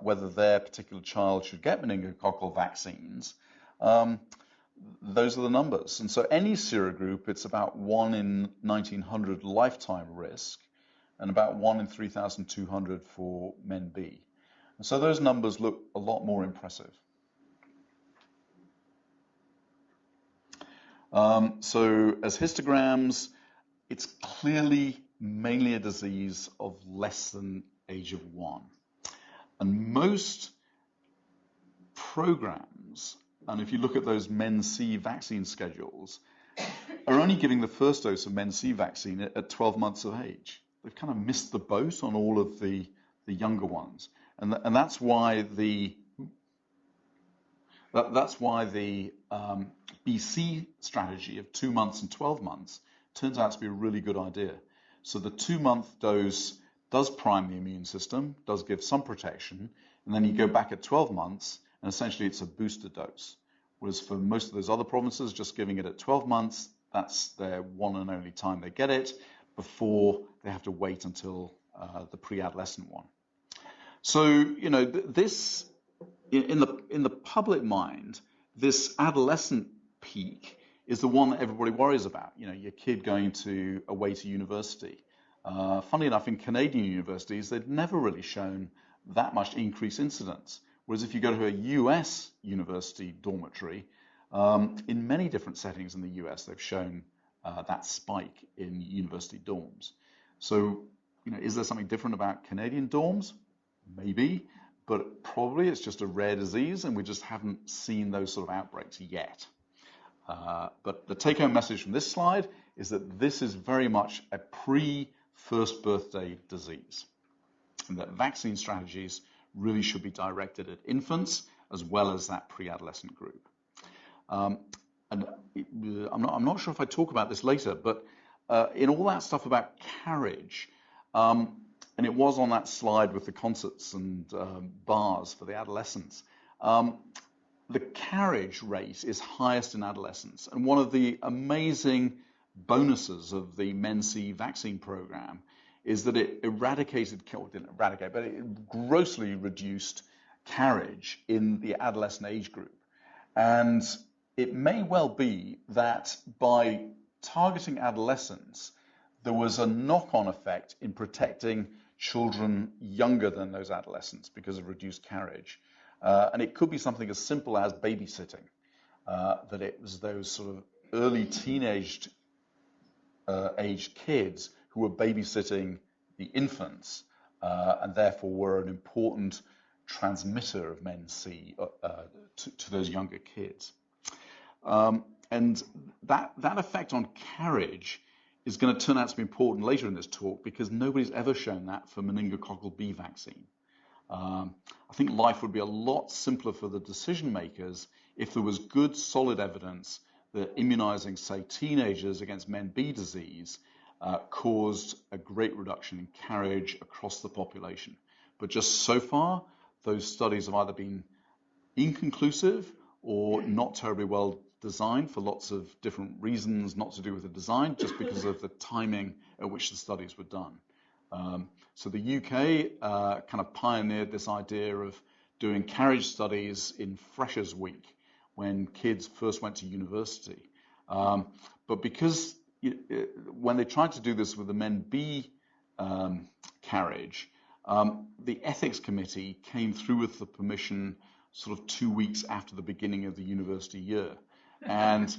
whether their particular child should get meningococcal vaccines, those are the numbers. And so any serogroup, it's about 1 in 1,900 lifetime risk, and about 1 in 3,200 for men B. And so those numbers look a lot more impressive. So as histograms, it's clearly mainly a disease of less than age of 1. And most programs, and if you look at those Men C vaccine schedules, are only giving the first dose of Men C vaccine at 12 months of age. They've kind of missed the boat on all of the younger ones. And that's why the BC strategy of 2 months and 12 months turns out to be a really good idea. So the 2-month dose does prime the immune system, does give some protection, and then you go back at 12 months, and essentially it's a booster dose. Whereas for most of those other provinces, just giving it at 12 months, that's their one and only time they get it before they have to wait until the pre-adolescent one. So, this, in the public mind, this adolescent peak is the one that everybody worries about. Your kid going away to university. Funnily enough, in Canadian universities, they've never really shown that much increased incidence. Whereas if you go to a US university dormitory, in many different settings in the US, they've shown that spike in university dorms. So, is there something different about Canadian dorms? Maybe, but probably it's just a rare disease and we just haven't seen those sort of outbreaks yet. But the take-home message from this slide is that this is very much a pre-first birthday disease, and that vaccine strategies really should be directed at infants as well as that pre-adolescent group. And I'm not sure if I talk about this later, but in all that stuff about carriage, and it was on that slide with the concerts and bars for the adolescents, the carriage rate is highest in adolescents. And one of the amazing bonuses of the Men C vaccine program is that it it grossly reduced carriage in the adolescent age group. And it may well be that by targeting adolescents, there was a knock-on effect in protecting children younger than those adolescents because of reduced carriage. And it could be something as simple as babysitting, that it was those sort of early teenage aged kids who were babysitting the infants and therefore were an important transmitter of Men C to those younger kids. And that effect on carriage is going to turn out to be important later in this talk because nobody's ever shown that for meningococcal B vaccine. I think life would be a lot simpler for the decision makers if there was good, solid evidence that immunizing, say, teenagers against Men-B disease caused a great reduction in carriage across the population. But just so far, those studies have either been inconclusive or not terribly well designed for lots of different reasons, not to do with the design, just because of the timing at which the studies were done. So the UK kind of pioneered this idea of doing carriage studies in Freshers' Week when kids first went to university. But because when they tried to do this with the Men-B carriage, the ethics committee came through with the permission sort of 2 weeks after the beginning of the university year. And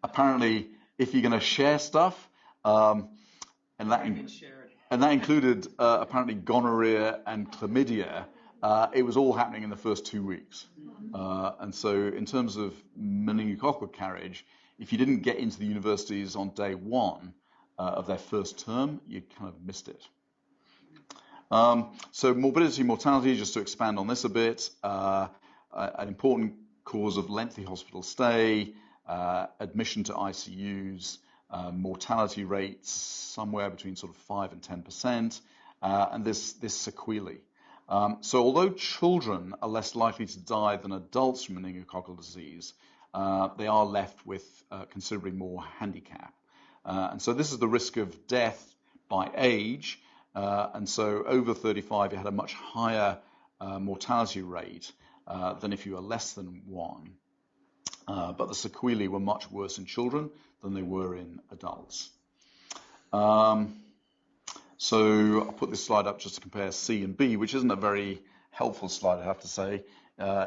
apparently, if you're going to share stuff, and that included apparently gonorrhea and chlamydia, it was all happening in the first 2 weeks. And so in terms of meningococcal carriage, if you didn't get into the universities on day one of their first term, you kind of missed it. So morbidity, mortality, just to expand on this a bit, an important cause of lengthy hospital stay, admission to ICUs, mortality rates somewhere between sort of 5 and 10%, and this sequelae. So although children are less likely to die than adults from meningococcal disease, they are left with considerably more handicap. And so this is the risk of death by age. And so over 35, you had a much higher mortality rate than if you were less than 1. But the sequelae were much worse in children than they were in adults. So I'll put this slide up just to compare C and B, which isn't a very helpful slide, I have to say,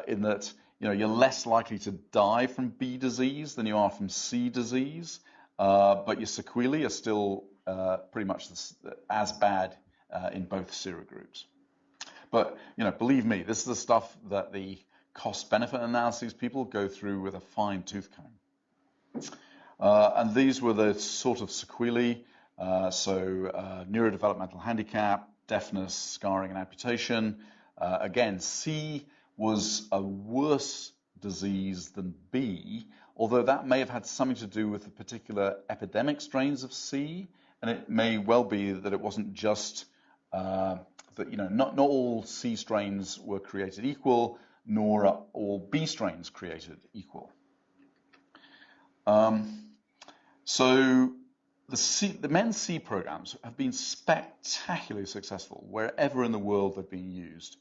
in that you're less likely to die from B disease than you are from C disease, but your sequelae are still pretty much as bad in both serogroups. But believe me, this is the stuff that the cost-benefit analyses people go through with a fine-tooth comb. And these were the sort of sequelae, so neurodevelopmental handicap, deafness, scarring, and amputation. Again, C was a worse disease than B, although that may have had something to do with the particular epidemic strains of C, and it may well be that it wasn't just that not all C strains were created equal, nor are all B strains created equal. So the Men C programs have been spectacularly successful wherever in the world they've been used,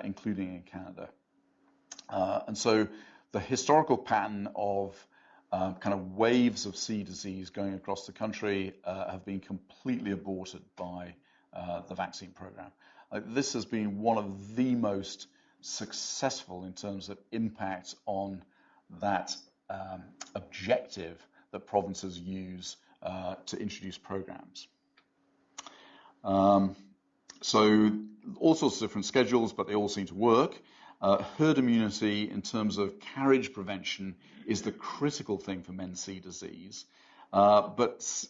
including in Canada. And so the historical pattern of kind of waves of C disease going across the country have been completely aborted by the vaccine program. This has been one of the most successful in terms of impact on that objective that provinces use to introduce programs. So all sorts of different schedules, but they all seem to work. Herd immunity in terms of carriage prevention is the critical thing for Men C disease. But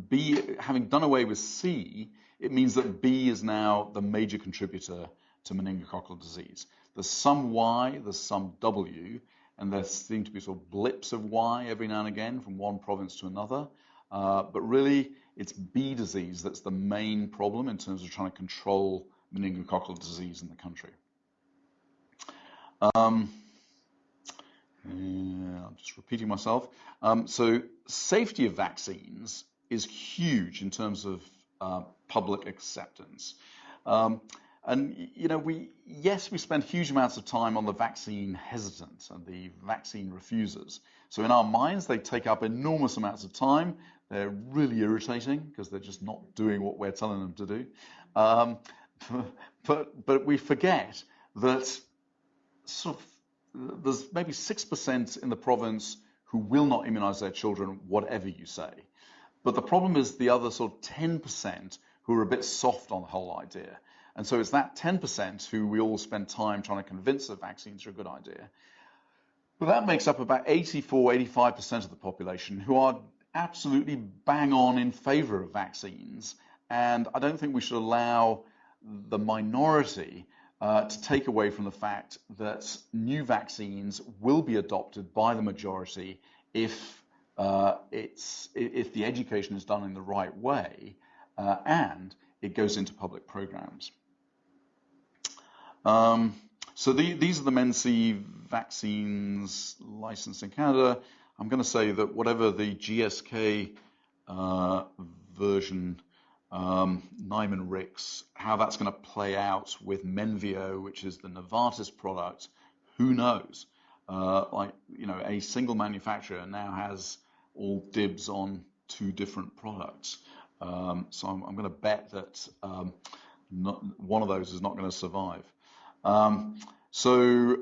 B, having done away with C, it means that B is now the major contributor to meningococcal disease. There's some Y, there's some W, and there seem to be sort of blips of Y every now and again from one province to another. But really, it's B disease that's the main problem in terms of trying to control meningococcal disease in the country. I'm just repeating myself. So safety of vaccines is huge in terms of public acceptance. And we spend huge amounts of time on the vaccine hesitants and the vaccine refusers. So in our minds, they take up enormous amounts of time. They're really irritating because they're just not doing what we're telling them to do. But we forget that sort of there's maybe 6% in the province who will not immunize their children, whatever you say. But the problem is the other sort of 10% who are a bit soft on the whole idea. And so it's that 10% who we all spend time trying to convince that vaccines are a good idea. Well, that makes up about 85% of the population who are absolutely bang on in favor of vaccines. And I don't think we should allow the minority to take away from the fact that new vaccines will be adopted by the majority if the education is done in the right way and it goes into public programs. So these are the MenC vaccines licensed in Canada. I'm going to say that whatever the GSK version, Nyman-Rix, how that's going to play out with Menveo, which is the Novartis product, who knows? A single manufacturer now has all dibs on 2 different products. So I'm going to bet that one of those is not going to survive. So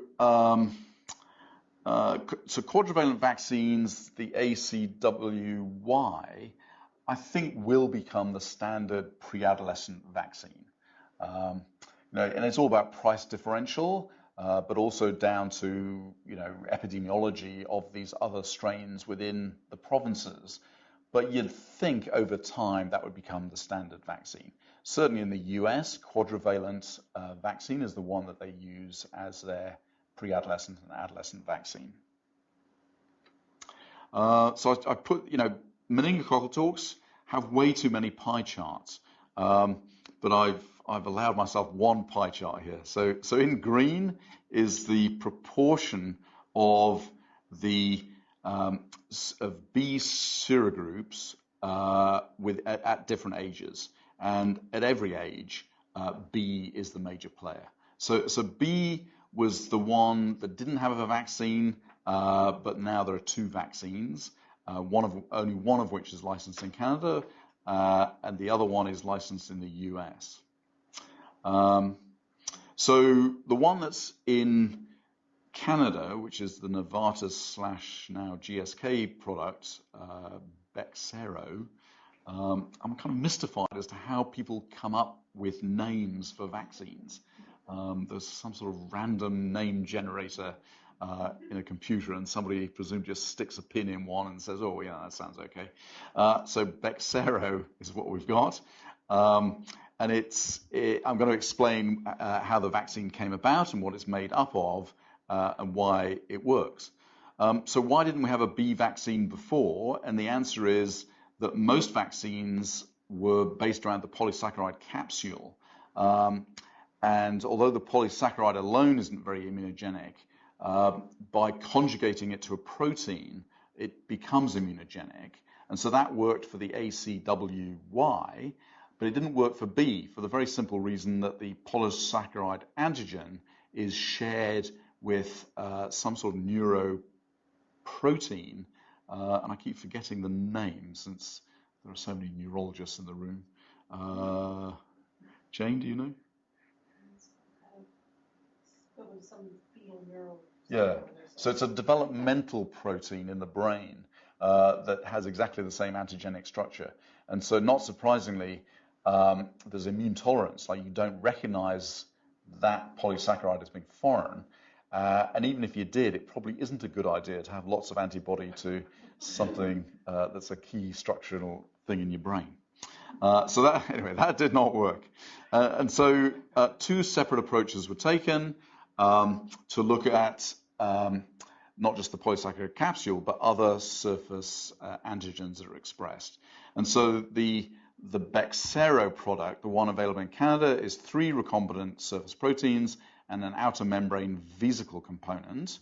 quadrivalent vaccines, the ACWY, I think will become the standard pre-adolescent vaccine. And it's all about price differential, but also down to epidemiology of these other strains within the provinces. But you'd think over time that would become the standard vaccine. Certainly in the US, quadrivalent vaccine is the one that they use as their pre-adolescent and adolescent vaccine. So I put, meningococcal talks have way too many pie charts, but I've allowed myself one pie chart here. So in green is the proportion of the of B serogroups at different ages, and at every age, B is the major player. So B was the one that didn't have a vaccine, but now there are 2 vaccines. Only one of which is licensed in Canada, and the other one is licensed in the US. So the one that's in Canada, which is the Novartis / now GSK product, Bexsero, I'm kind of mystified as to how people come up with names for vaccines. There's some sort of random name generator in a computer, and somebody presumably just sticks a pin in one and says, oh, yeah, that sounds okay. So Bexsero is what we've got. And I'm going to explain how the vaccine came about and what it's made up of and why it works. So why didn't we have a B vaccine before? And the answer is that most vaccines were based around the polysaccharide capsule. And although the polysaccharide alone isn't very immunogenic, by conjugating it to a protein, it becomes immunogenic. And so that worked for the ACWY, but it didn't work for B for the very simple reason that the polysaccharide antigen is shared with some sort of neuroprotein. And I keep forgetting the name since there are so many neurologists in the room. Jane, do you know? Yeah, so it's a developmental protein in the brain that has exactly the same antigenic structure. And so not surprisingly, there's immune tolerance, like you don't recognize that polysaccharide as being foreign. And even if you did, it probably isn't a good idea to have lots of antibody to something that's a key structural thing in your brain. So that did not work. And so 2 separate approaches were taken to look at not just the polysaccharide capsule, but other surface antigens that are expressed. And so the Bexsero product, the one available in Canada, is 3 recombinant surface proteins and an outer membrane vesicle component.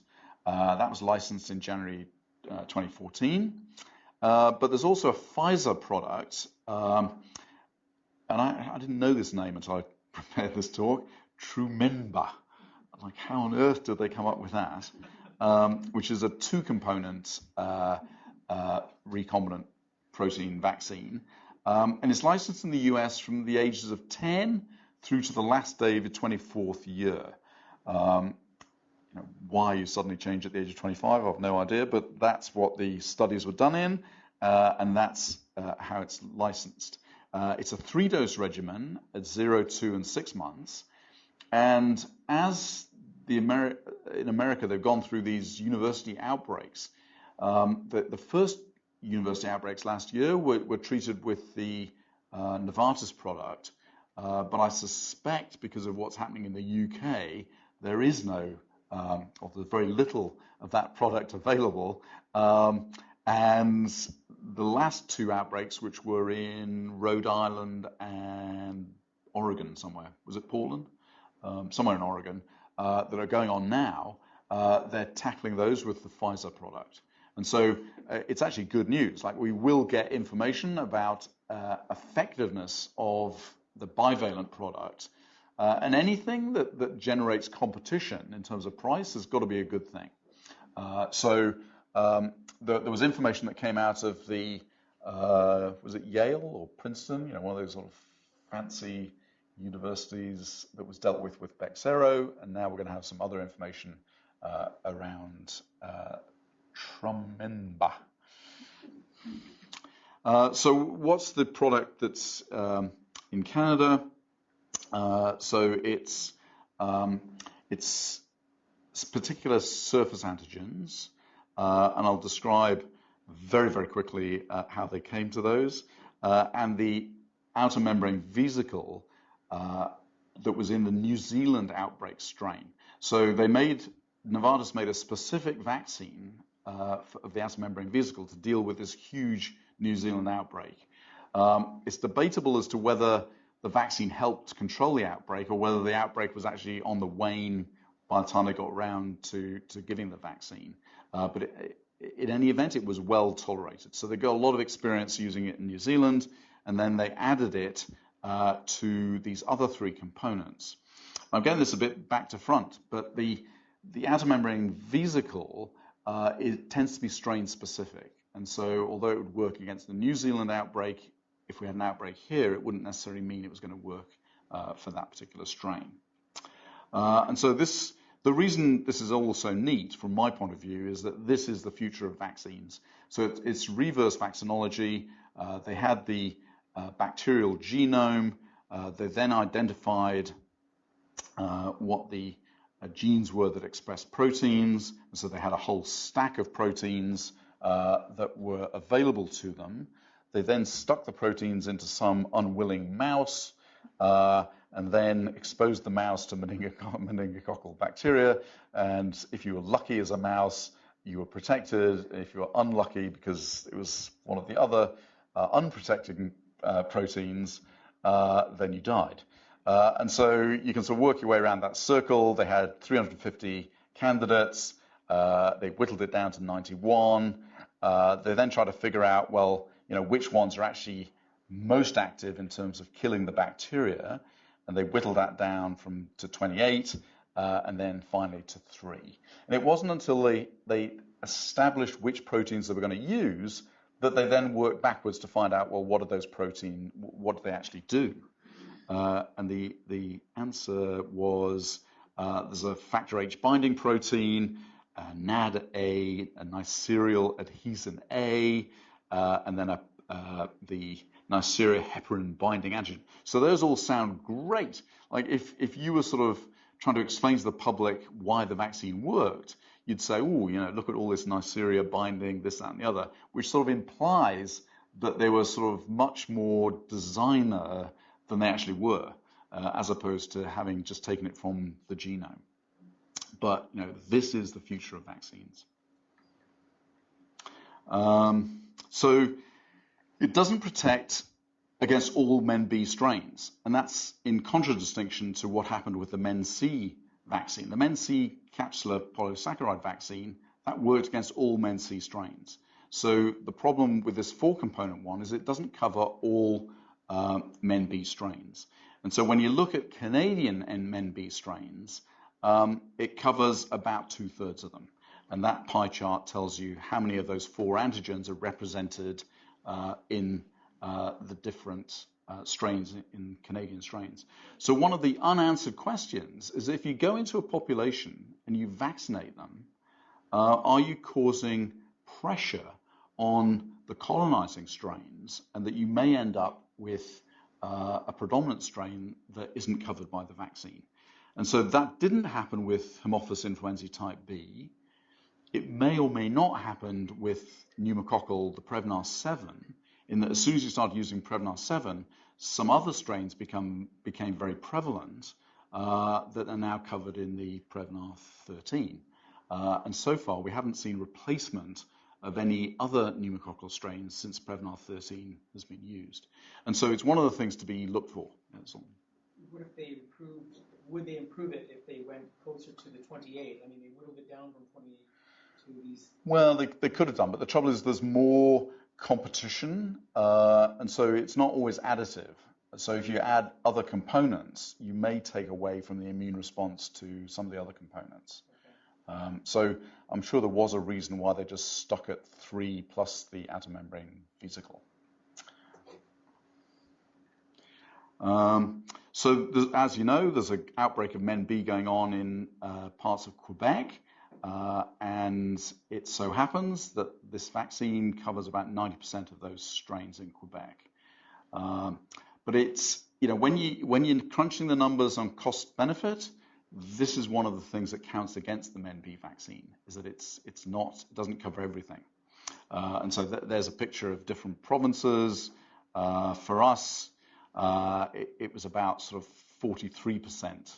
That was licensed in January 2014. But there's also a Pfizer product, and I didn't know this name until I prepared this talk, Trumemba. Like, how on earth did they come up with that? Which is a 2-component recombinant protein vaccine. And it's licensed in the US from the ages of 10 through to the last day of your 24th year. Why you suddenly change at the age of 25, I have no idea, but that's what the studies were done in, and that's how it's licensed. It's a 3-dose regimen at 0, 2, and 6 months. And as in America, they've gone through these university outbreaks. The first university outbreaks last year were treated with the Novartis product, but I suspect because of what's happening in the UK, there is no, or there's very little of that product available. And the last two outbreaks, which were in Rhode Island and Oregon somewhere, was it Portland? Somewhere in Oregon, that are going on now, they're tackling those with the Pfizer product. And so it's actually good news. Like, we will get information about effectiveness of the bivalent product. And anything that generates competition in terms of price has got to be a good thing. There was information that came out of the, was it Yale or Princeton? One of those sort of fancy universities that was dealt with Bexsero, and now we're going to have some other information around Trumemba. So what's the product that's in Canada? So it's particular surface antigens, and I'll describe very, very quickly how they came to those, and the outer membrane vesicle that was in the New Zealand outbreak strain. So Novartis made a specific vaccine of the outer membrane vesicle to deal with this huge New Zealand outbreak. It's debatable as to whether the vaccine helped control the outbreak or whether the outbreak was actually on the wane by the time they got around to giving the vaccine. But in any event, it was well tolerated. So they got a lot of experience using it in New Zealand, and then they added it to these other three components. I'm getting this a bit back to front, but the outer membrane vesicle it tends to be strain specific. And so although it would work against the New Zealand outbreak, if we had an outbreak here, it wouldn't necessarily mean it was going to work for that particular strain. And so the reason this is all so neat from my point of view is that this is the future of vaccines. So it's reverse vaccinology. They had the bacterial genome. They then identified what the genes were that expressed proteins. And so they had a whole stack of proteins that were available to them. They then stuck the proteins into some unwilling mouse and then exposed the mouse to meningococcal bacteria. And if you were lucky as a mouse, you were protected. If you were unlucky because it was one of the other unprotected proteins, then you died. And so you can sort of work your way around that circle. They had 350 candidates. They whittled it down to 91. They then tried to figure out, well, which ones are actually most active in terms of killing the bacteria, and they whittled that down to 28, and then finally to 3. And it wasn't until they established which proteins they were going to use that they then worked backwards to find out, well, what are those proteins, what do they actually do? And the answer was there's a factor H binding protein, NAD-A, a Neisseria adhesin A, and then the Neisseria heparin binding antigen. So those all sound great. Like if you were sort of trying to explain to the public why the vaccine worked, you'd say, oh, look at all this Neisseria binding, this, that, and the other, which sort of implies that they were sort of much more designer than they actually were, as opposed to having just taken it from the genome. But this is the future of vaccines. So it doesn't protect against all Men-B strains, and that's in contradistinction to what happened with the Men-C vaccine. The Men-C capsular polysaccharide vaccine, that worked against all Men-C strains. So the problem with this 4-component one is it doesn't cover all Men-B strains. And so when you look at Canadian and Men-B strains, it covers about 2/3 of them. And that pie chart tells you how many of those 4 antigens are represented in the different strains in Canadian strains. So one of the unanswered questions is, if you go into a population and you vaccinate them, are you causing pressure on the colonizing strains, and that you may end up with a predominant strain that isn't covered by the vaccine? And so that didn't happen with Haemophilus influenzae type B. It may or may not happen with pneumococcal, the Prevnar 7, in that as soon as you start using Prevnar 7, some other strains became very prevalent that are now covered in the Prevnar 13. And so far, we haven't seen replacement of any other pneumococcal strains since Prevnar 13 has been used. And so it's one of the things to be looked for. What if they improved? Would they improve it if they went closer to the 28? I mean, they whittled it down from 28 to these. Well, they could have done, but the trouble is there's more competition, and so it's not always additive. So if you add other components, you may take away from the immune response to some of the other components. So I'm sure there was a reason why they just stuck at 3 plus the outer membrane vesicle. So as you know, there's an outbreak of MenB going on in parts of Quebec, and it so happens that this vaccine covers about 90% of those strains in Quebec. But it's, when you're crunching the numbers on cost benefit, this is one of the things that counts against the MenB vaccine, is that it doesn't cover everything. And so there's a picture of different provinces. For us, it was about sort of 43%,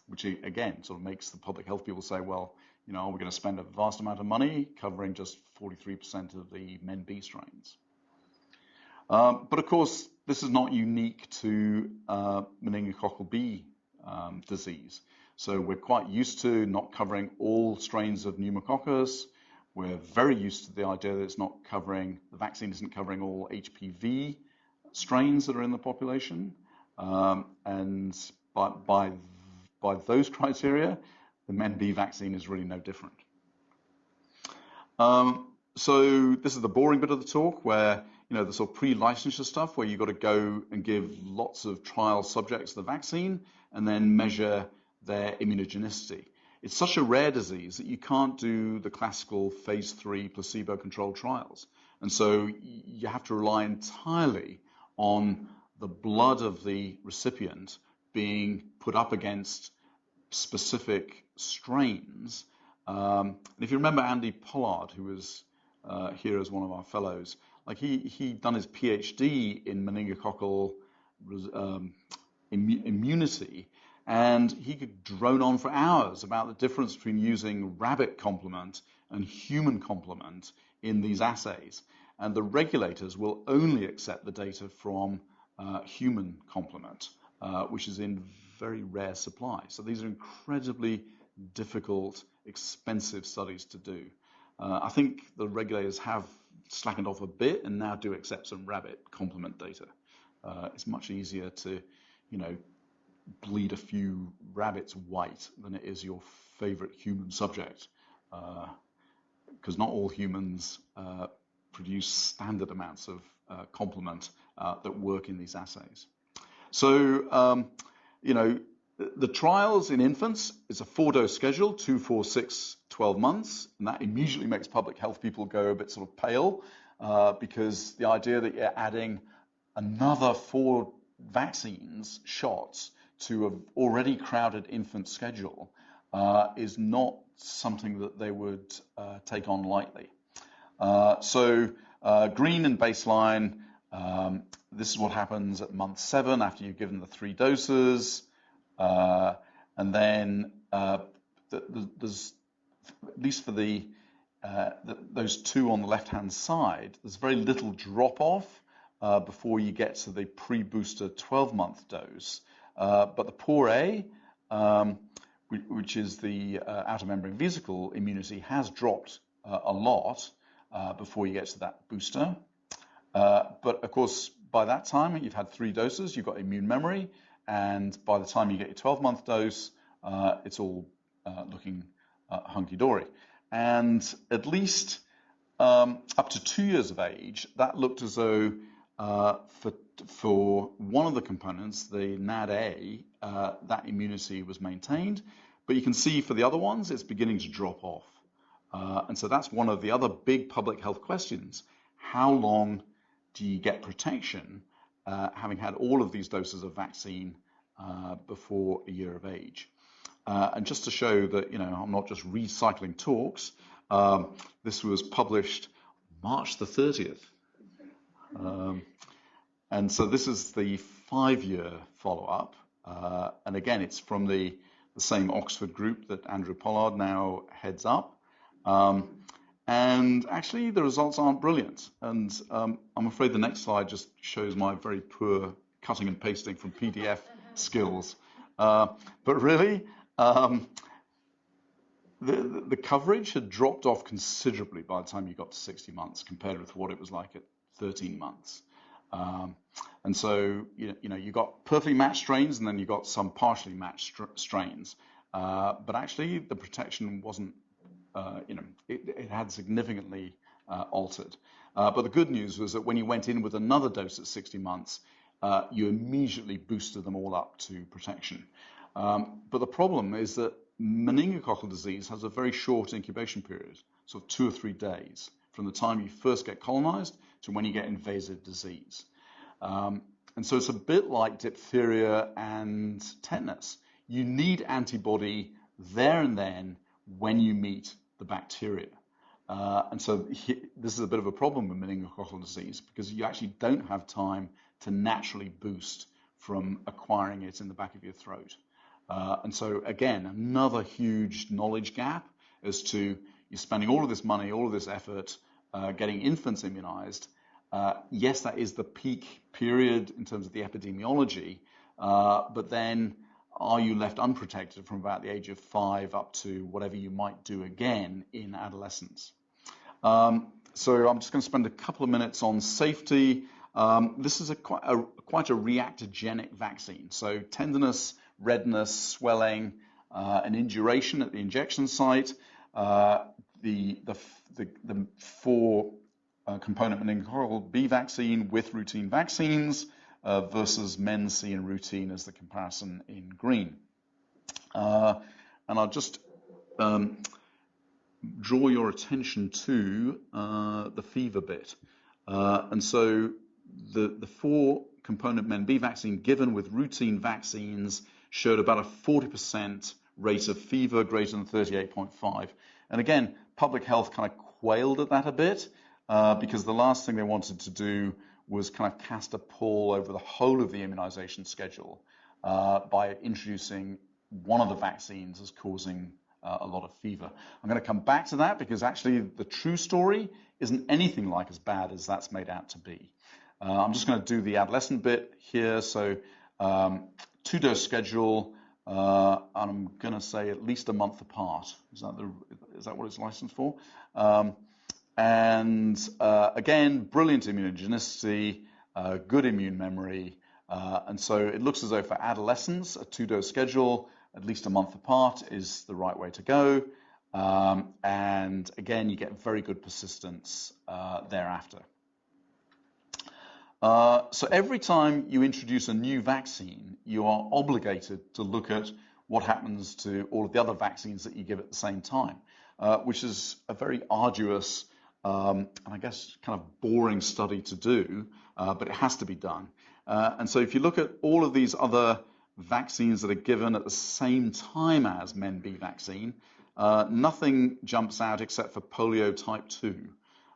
which again sort of makes the public health people say, well, are we going to spend a vast amount of money covering just 43% of the MenB strains? But of course, this is not unique to meningococcal B disease. So we're quite used to not covering all strains of pneumococcus. We're very used to the idea that the vaccine isn't covering all HPV strains that are in the population. And by those criteria, the MenB vaccine is really no different. So this is the boring bit of the talk where, the sort of pre-licensure stuff where you've got to go and give lots of trial subjects the vaccine and then measure their immunogenicity. It's such a rare disease that you can't do the classical phase 3 placebo-controlled trials. And so you have to rely entirely on the blood of the recipient being put up against specific strains. And if you remember Andy Pollard, who was here as one of our fellows, he'd done his PhD in meningococcal immunity, and he could drone on for hours about the difference between using rabbit complement and human complement in these assays. And the regulators will only accept the data from human complement, which is in very rare supply. So these are incredibly difficult, expensive studies to do. I think the regulators have slackened off a bit and now do accept some rabbit complement data. It's much easier to, bleed a few rabbits white than it is your favorite human subject, because not all humans produce standard amounts of complement that work in these assays. So, the trials in infants is a 4-dose schedule, 2, 4, 6, 12 months, and that immediately makes public health people go a bit sort of pale, because the idea that you're adding another 4 vaccines, shots, to an already crowded infant schedule is not something that they would take on lightly. So green and baseline, this is what happens at month 7 after you've given the 3 doses. And then there's, at least for those 2 on the left-hand side, there's very little drop-off before you get to the pre-booster 12-month dose. But the poor A, which is the outer membrane vesicle immunity, has dropped a lot before you get to that booster. But of course, by that time, you've had 3 doses, you've got immune memory, and by the time you get your 12-month dose, it's all looking hunky-dory. And at least up to 2 years of age, that looked as though for one of the components, the NAD-A, that immunity was maintained. But you can see for the other ones, it's beginning to drop off. And so that's one of the other big public health questions. How long do you get protection having had all of these doses of vaccine before a year of age. And just to show that, I'm not just recycling talks, this was published March the 30th. And so this is the 5-year follow-up. And again, it's from the same Oxford group that Andrew Pollard now heads up. And actually, the results aren't brilliant. And I'm afraid the next slide just shows my very poor cutting and pasting from PDF skills. But really, the coverage had dropped off considerably by the time you got to 60 months compared with what it was like at 13 months. And so, you got perfectly matched strains and then you got some partially matched strains. But actually, the protection wasn't, it had significantly altered. But the good news was that when you went in with another dose at 60 months, you immediately boosted them all up to protection. But the problem is that meningococcal disease has a very short incubation period, sort of 2 or 3 days, from the time you first get colonized to when you get invasive disease. And so it's a bit like diphtheria and tetanus. You need antibody there and then when you meet the bacteria. And so this is a bit of a problem with meningococcal disease because you actually don't have time to naturally boost from acquiring it in the back of your throat. And so again, another huge knowledge gap as to you're spending all of this money, all of this effort, getting infants immunized. Yes, that is the peak period in terms of the epidemiology, but then are you left unprotected from about the age of 5 up to whatever you might do again in adolescence? So I'm just going to spend a couple of minutes on safety. This is quite a reactogenic vaccine. So tenderness, redness, swelling, an induration at the injection site. The 4 component meningococcal B vaccine with routine vaccines versus men C and routine as the comparison in green. And I'll just draw your attention to the fever bit. And so the 4 component men B vaccine given with routine vaccines showed about a 40% rate of fever greater than 38.5. And again, public health kind of quailed at that a bit because the last thing they wanted to do was kind of cast a pall over the whole of the immunization schedule by introducing one of the vaccines as causing a lot of fever. I'm going to come back to that because actually the true story isn't anything like as bad as that's made out to be. I'm just going to do the adolescent bit here. So 2-dose schedule, and I'm going to say at least a month apart. Is that what it's licensed for? And again, brilliant immunogenicity, good immune memory. And so it looks as though for adolescents, a 2-dose schedule, at least a month apart, is the right way to go. And again, you get very good persistence thereafter. So every time you introduce a new vaccine, you are obligated to look at what happens to all of the other vaccines that you give at the same time, which is a very arduous and I guess kind of boring study to do, but it has to be done. And so if you look at all of these other vaccines that are given at the same time as Men B vaccine, nothing jumps out except for polio type 2.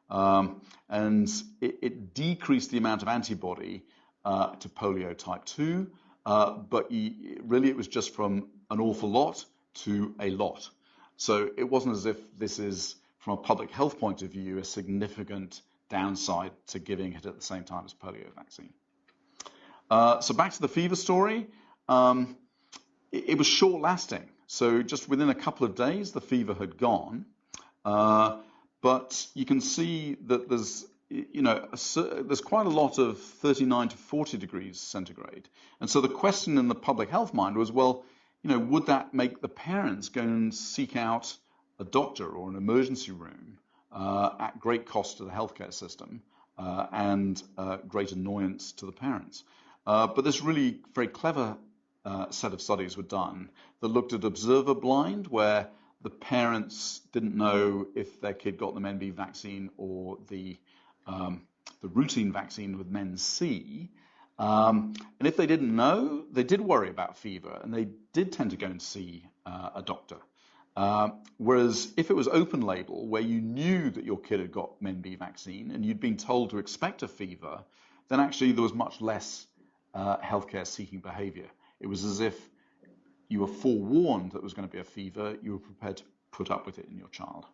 And it decreased the amount of antibody to polio type 2, but really it was just from an awful lot to a lot. So it wasn't as if this is, from a public health point of view, a significant downside to giving it at the same time as polio vaccine. So back to the fever story. It was short-lasting. So just within a couple of days, the fever had gone. But you can see that there's, there's quite a lot of 39 to 40 degrees centigrade. And so the question in the public health mind was, well, would that make the parents go and seek out a doctor or an emergency room at great cost to the healthcare system and great annoyance to the parents? But this really very clever set of studies were done that looked at observer blind, where the parents didn't know if their kid got the Men B vaccine or the routine vaccine with Men C, And if they didn't know, they did worry about fever, and they did tend to go and see a doctor. Whereas if it was open label, where you knew that your kid had got MenB vaccine and you'd been told to expect a fever, then actually there was much less healthcare seeking behavior. It was as if you were forewarned that there was going to be a fever, you were prepared to put up with it in your child.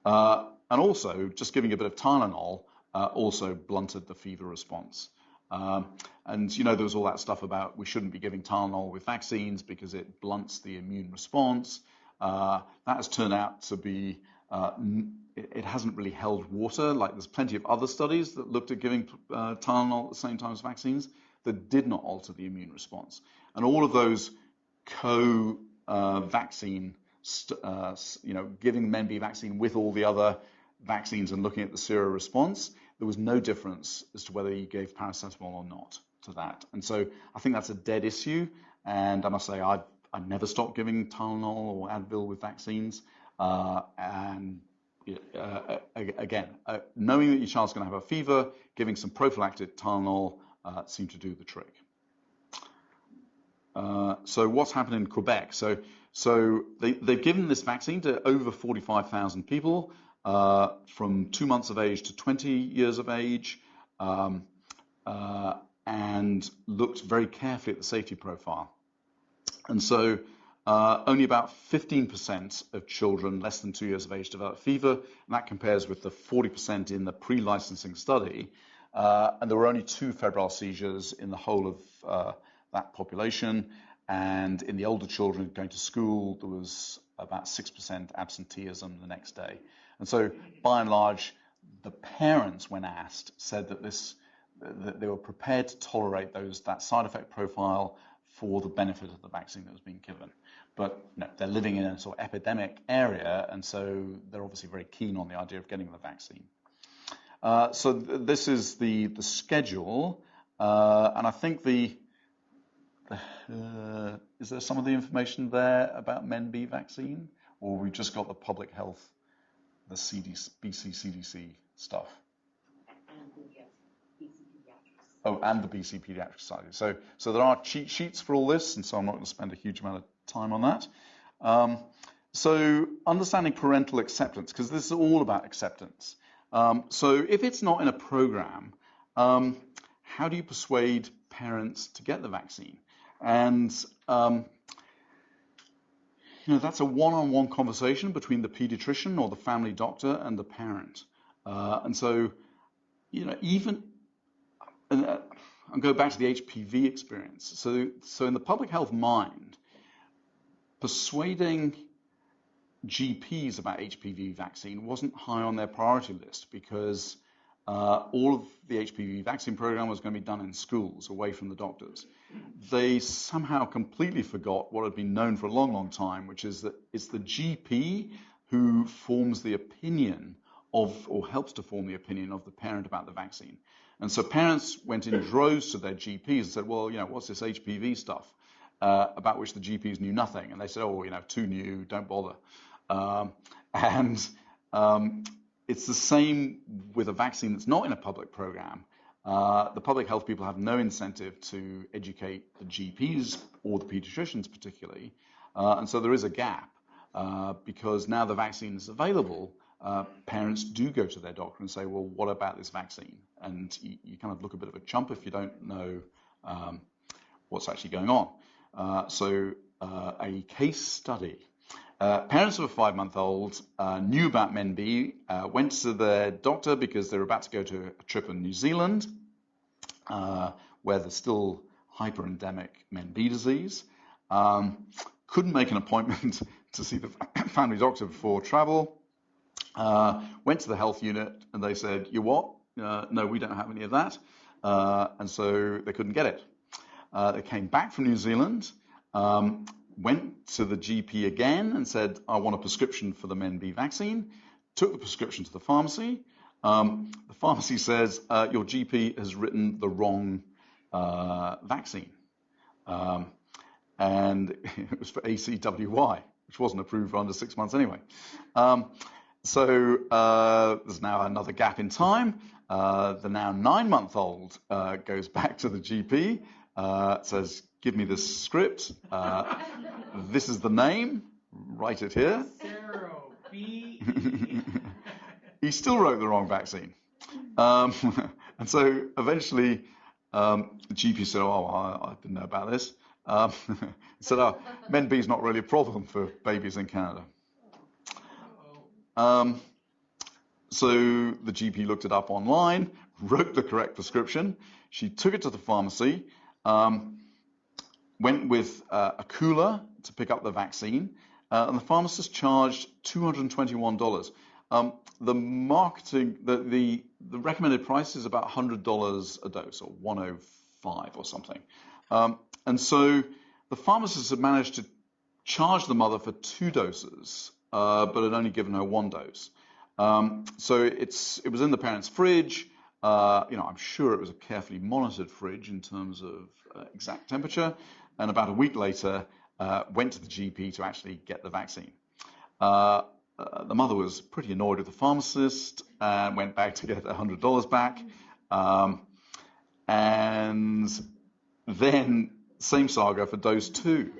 And also, just giving a bit of Tylenol also blunted the fever response. And, you know, there was all that stuff about we shouldn't be giving Tylenol with vaccines because it blunts the immune response. That has turned out to be, it hasn't really held water. Like there's plenty of other studies that looked at giving Tylenol at the same time as vaccines that did not alter the immune response. And all of those co-vaccine, giving the MenB vaccine with all the other vaccines and looking at the sero response, there was no difference as to whether you gave paracetamol or not to that. And so I think that's a dead issue. And I must say, I never stopped giving Tylenol or Advil with vaccines. Again, knowing that your child's going to have a fever, giving some prophylactic Tylenol seemed to do the trick. So what's happened in Quebec? So they've given this vaccine to over 45,000 people from 2 months of age to 20 years of age, and looked very carefully at the safety profile. And so only about 15% of children less than 2 years of age develop fever, and that compares with the 40% in the pre-licensing study. And there were only 2 febrile seizures in the whole of that population. And in the older children going to school, there was about 6% absenteeism the next day. And so, by and large, the parents, when asked, said that they were prepared to tolerate that side effect profile for the benefit of the vaccine that was being given. But they're living in a sort of epidemic area, and so they're obviously very keen on the idea of getting the vaccine. So this is the schedule, and I think is there some of the information there about MenB vaccine, or we've just got the public health, the BC-CDC stuff? Oh, and the BC Pediatric Society. So there are cheat sheets for all this, and so I'm not going to spend a huge amount of time on that. So understanding parental acceptance, because this is all about acceptance. So if it's not in a program, how do you persuade parents to get the vaccine? And that's a one-on-one conversation between the pediatrician or the family doctor and the parent. And so, I'll go back to the HPV experience. So in the public health mind, persuading GPs about HPV vaccine wasn't high on their priority list because all of the HPV vaccine program was going to be done in schools, away from the doctors. They somehow completely forgot what had been known for a long, long time, which is that it's the GP who forms the opinion of, or helps to form the opinion of the parent about the vaccine. And so parents went in droves to their GPs and said, well, what's this HPV stuff about which the GPs knew nothing? And they said, too new, don't bother. It's the same with a vaccine that's not in a public program. The public health people have no incentive to educate the GPs or the pediatricians particularly. And so there is a gap because now the vaccine is available. Parents do go to their doctor and say, well, what about this vaccine? And you kind of look a bit of a chump if you don't know what's actually going on. So a case study. Parents of a 5-month-old knew about MenB, went to their doctor because they were about to go to a trip in New Zealand, where there's still hyper-endemic MenB disease. Couldn't make an appointment to see the family doctor before travel. Went to the health unit and they said, you what? No, we don't have any of that. And so they couldn't get it. They came back from New Zealand, went to the GP again and said, I want a prescription for the MenB vaccine. Took the prescription to the pharmacy. The pharmacy says, your GP has written the wrong vaccine. And it was for ACWY, which wasn't approved for under 6 months anyway. There's now another gap in time. The now 9-month-old goes back to the GP, says, "Give me this script. This is the name. Write it here." Zero, B. He still wrote the wrong vaccine. And so eventually the GP said, "Oh, I didn't know about this." He said, "Oh, Men B is not really a problem for babies in Canada." So the GP looked it up online, wrote the correct prescription. She took it to the pharmacy, went with a cooler to pick up the vaccine, and the pharmacist charged $221. The marketing, the recommended price is about $100 a dose, or $105 or something. And so the pharmacist had managed to charge the mother for 2 doses, but had only given her 1 dose. So it was in the parent's fridge. I'm sure it was a carefully monitored fridge in terms of exact temperature. And about a week later, went to the GP to actually get the vaccine. The mother was pretty annoyed with the pharmacist and went back to get $100 back. And then same saga for dose 2.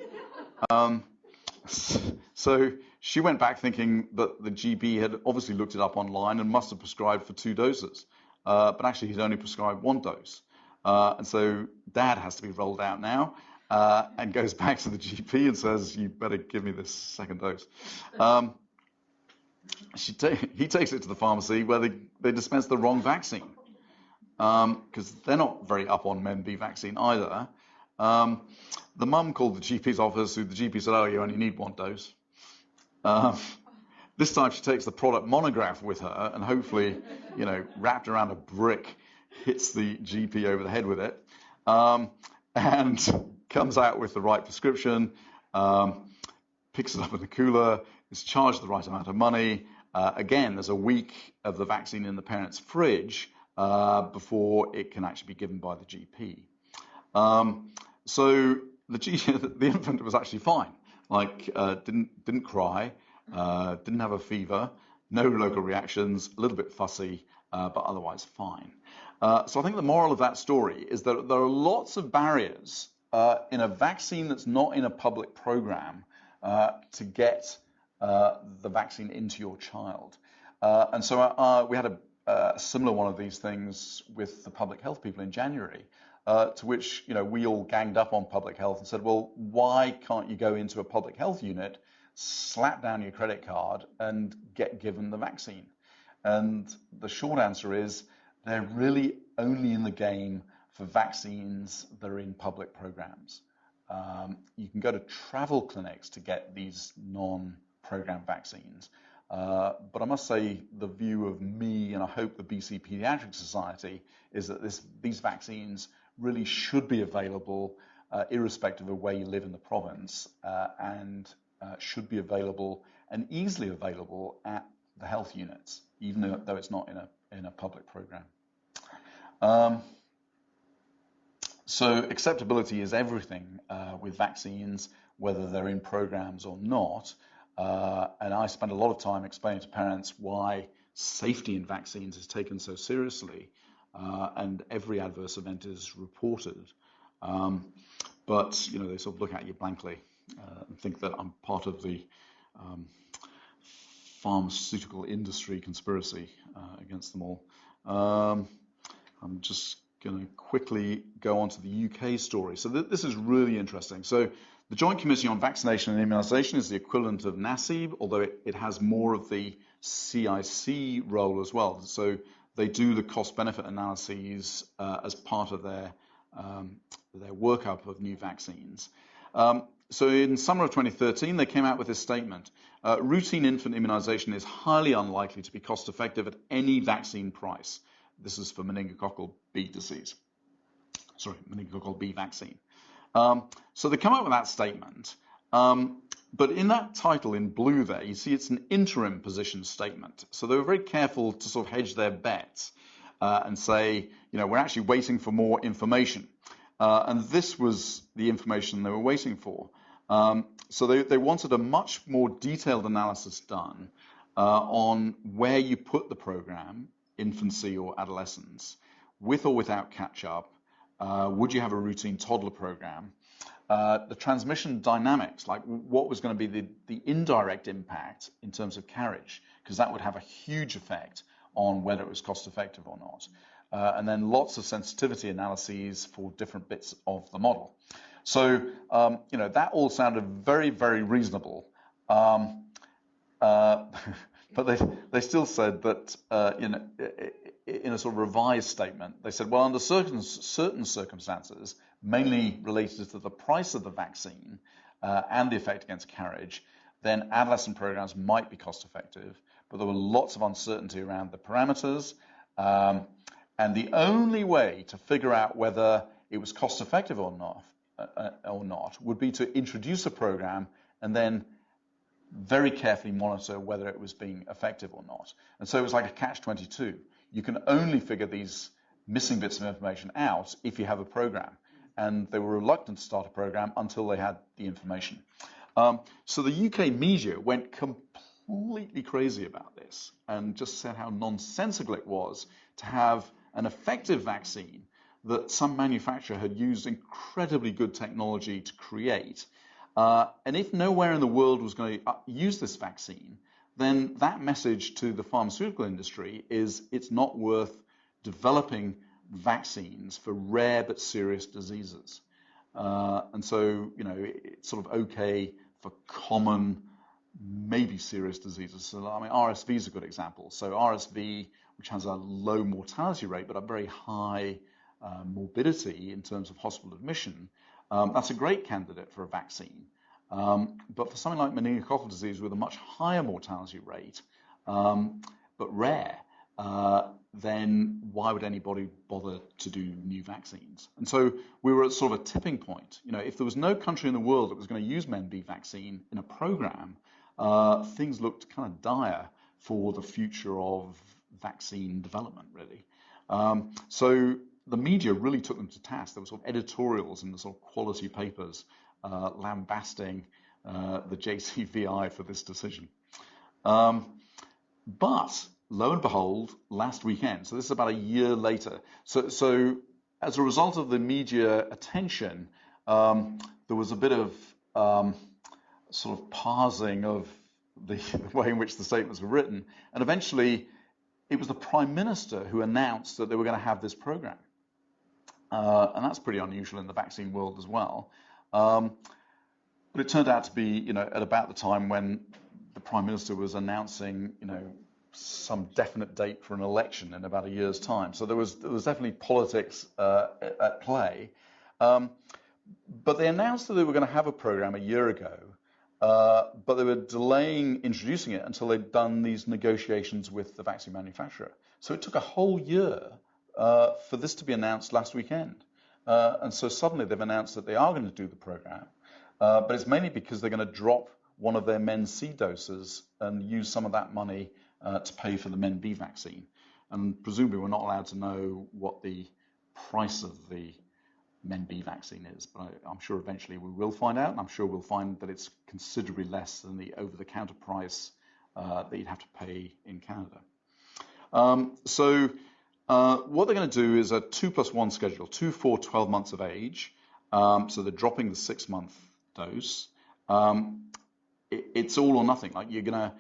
So she went back thinking that the GP had obviously looked it up online and must have prescribed for 2 doses. But actually he'd only prescribed 1 dose. And so Dad has to be rolled out now and goes back to the GP and says, "You better give me this 2nd dose." He takes it to the pharmacy where they dispense the wrong vaccine, because they're not very up on Men B vaccine either. The mum called the GP's office, who the GP said, "Oh, you only need 1 dose." This time she takes the product monograph with her and hopefully, wrapped around a brick, hits the GP over the head with it, and comes out with the right prescription, picks it up in the cooler, is charged the right amount of money. Again, there's a week of the vaccine in the parent's fridge before it can actually be given by the GP. So the infant was actually fine. Didn't cry, didn't have a fever, no local reactions, a little bit fussy, but otherwise fine. So I think the moral of that story is that there are lots of barriers in a vaccine that's not in a public program to get the vaccine into your child. And so we had a similar one of these things with the public health people in January, to which we all ganged up on public health and said, "Well, why can't you go into a public health unit, slap down your credit card, and get given the vaccine?" And the short answer is they're really only in the game for vaccines that are in public programs. You can go to travel clinics to get these non-program vaccines. But I must say the view of me, and I hope the BC Pediatric Society, is that these vaccines really should be available irrespective of where you live in the province, and should be available and easily available at the health units, even though it's not in a public program. So acceptability is everything with vaccines, whether they're in programs or not. And I spend a lot of time explaining to parents why safety in vaccines is taken so seriously, and every adverse event is reported. But they sort of look at you blankly and think that I'm part of the pharmaceutical industry conspiracy against them all. I'm just going to quickly go on to the UK story. So this is really interesting. So the Joint Committee on Vaccination and Immunisation is the equivalent of NACIB, although it has more of the CIC role as well. So they do the cost-benefit analyses as part of their workup of new vaccines. So in summer of 2013, they came out with this statement: routine infant immunisation is highly unlikely to be cost-effective at any vaccine price. This is for meningococcal B disease. Sorry, meningococcal B vaccine. So they come up with that statement, but in that title in blue there, you see it's an interim position statement. So they were very careful to sort of hedge their bets and say, we're actually waiting for more information. And this was the information they were waiting for. So they wanted a much more detailed analysis done on where you put the program, infancy or adolescence, with or without catch-up. Would you have a routine toddler program? The transmission dynamics, like what was going to be the indirect impact in terms of carriage, because that would have a huge effect on whether it was cost effective or not. And then lots of sensitivity analyses for different bits of the model. So, that all sounded very, very reasonable. But they still said that in a sort of revised statement, they said, well, under certain circumstances, mainly related to the price of the vaccine and the effect against carriage, then adolescent programs might be cost effective, but there were lots of uncertainty around the parameters. And the only way to figure out whether it was cost effective or not would be to introduce a program and then very carefully monitor whether it was being effective or not. And so it was like a catch-22. You can only figure these missing bits of information out if you have a program. And they were reluctant to start a program until they had the information. So the UK media went completely crazy about this and just said how nonsensical it was to have an effective vaccine that some manufacturer had used incredibly good technology to create. And if nowhere in the world was going to use this vaccine, then that message to the pharmaceutical industry is it's not worth developing vaccines for rare but serious diseases. And so, it's sort of okay for common, maybe serious diseases. So, I mean, RSV is a good example. So RSV, which has a low mortality rate but a very high morbidity in terms of hospital admission, that's a great candidate for a vaccine. But for something like meningococcal disease with a much higher mortality rate, but rare, then why would anybody bother to do new vaccines? And so we were at sort of a tipping point. If there was no country in the world that was going to use MenB vaccine in a program, things looked kind of dire for the future of vaccine development, really. So the media really took them to task. There were sort of editorials in the sort of quality papers lambasting the JCVI for this decision. But lo and behold, last weekend, so this is about a year later, so as a result of the media attention, there was a bit of sort of parsing of the way in which the statements were written, and eventually it was the Prime Minister who announced that they were going to have this program. And that's pretty unusual in the vaccine world as well. But it turned out to be, at about the time when the Prime Minister was announcing, some definite date for an election in about a year's time. So there was definitely politics at play. But they announced that they were going to have a program a year ago, but they were delaying introducing it until they'd done these negotiations with the vaccine manufacturer. So it took a whole year for this to be announced last weekend. And so suddenly they've announced that they are going to do the program, but it's mainly because they're going to drop one of their MenC doses and use some of that money to pay for the MenB vaccine. And presumably we're not allowed to know what the price of the MenB vaccine is, but I'm sure eventually we will find out, and I'm sure we'll find that it's considerably less than the over-the-counter price that you'd have to pay in Canada. So what they're going to do is a 2+1 schedule, 2 for 12 months of age. So they're dropping the 6-month dose. It's all or nothing. Like you're going to,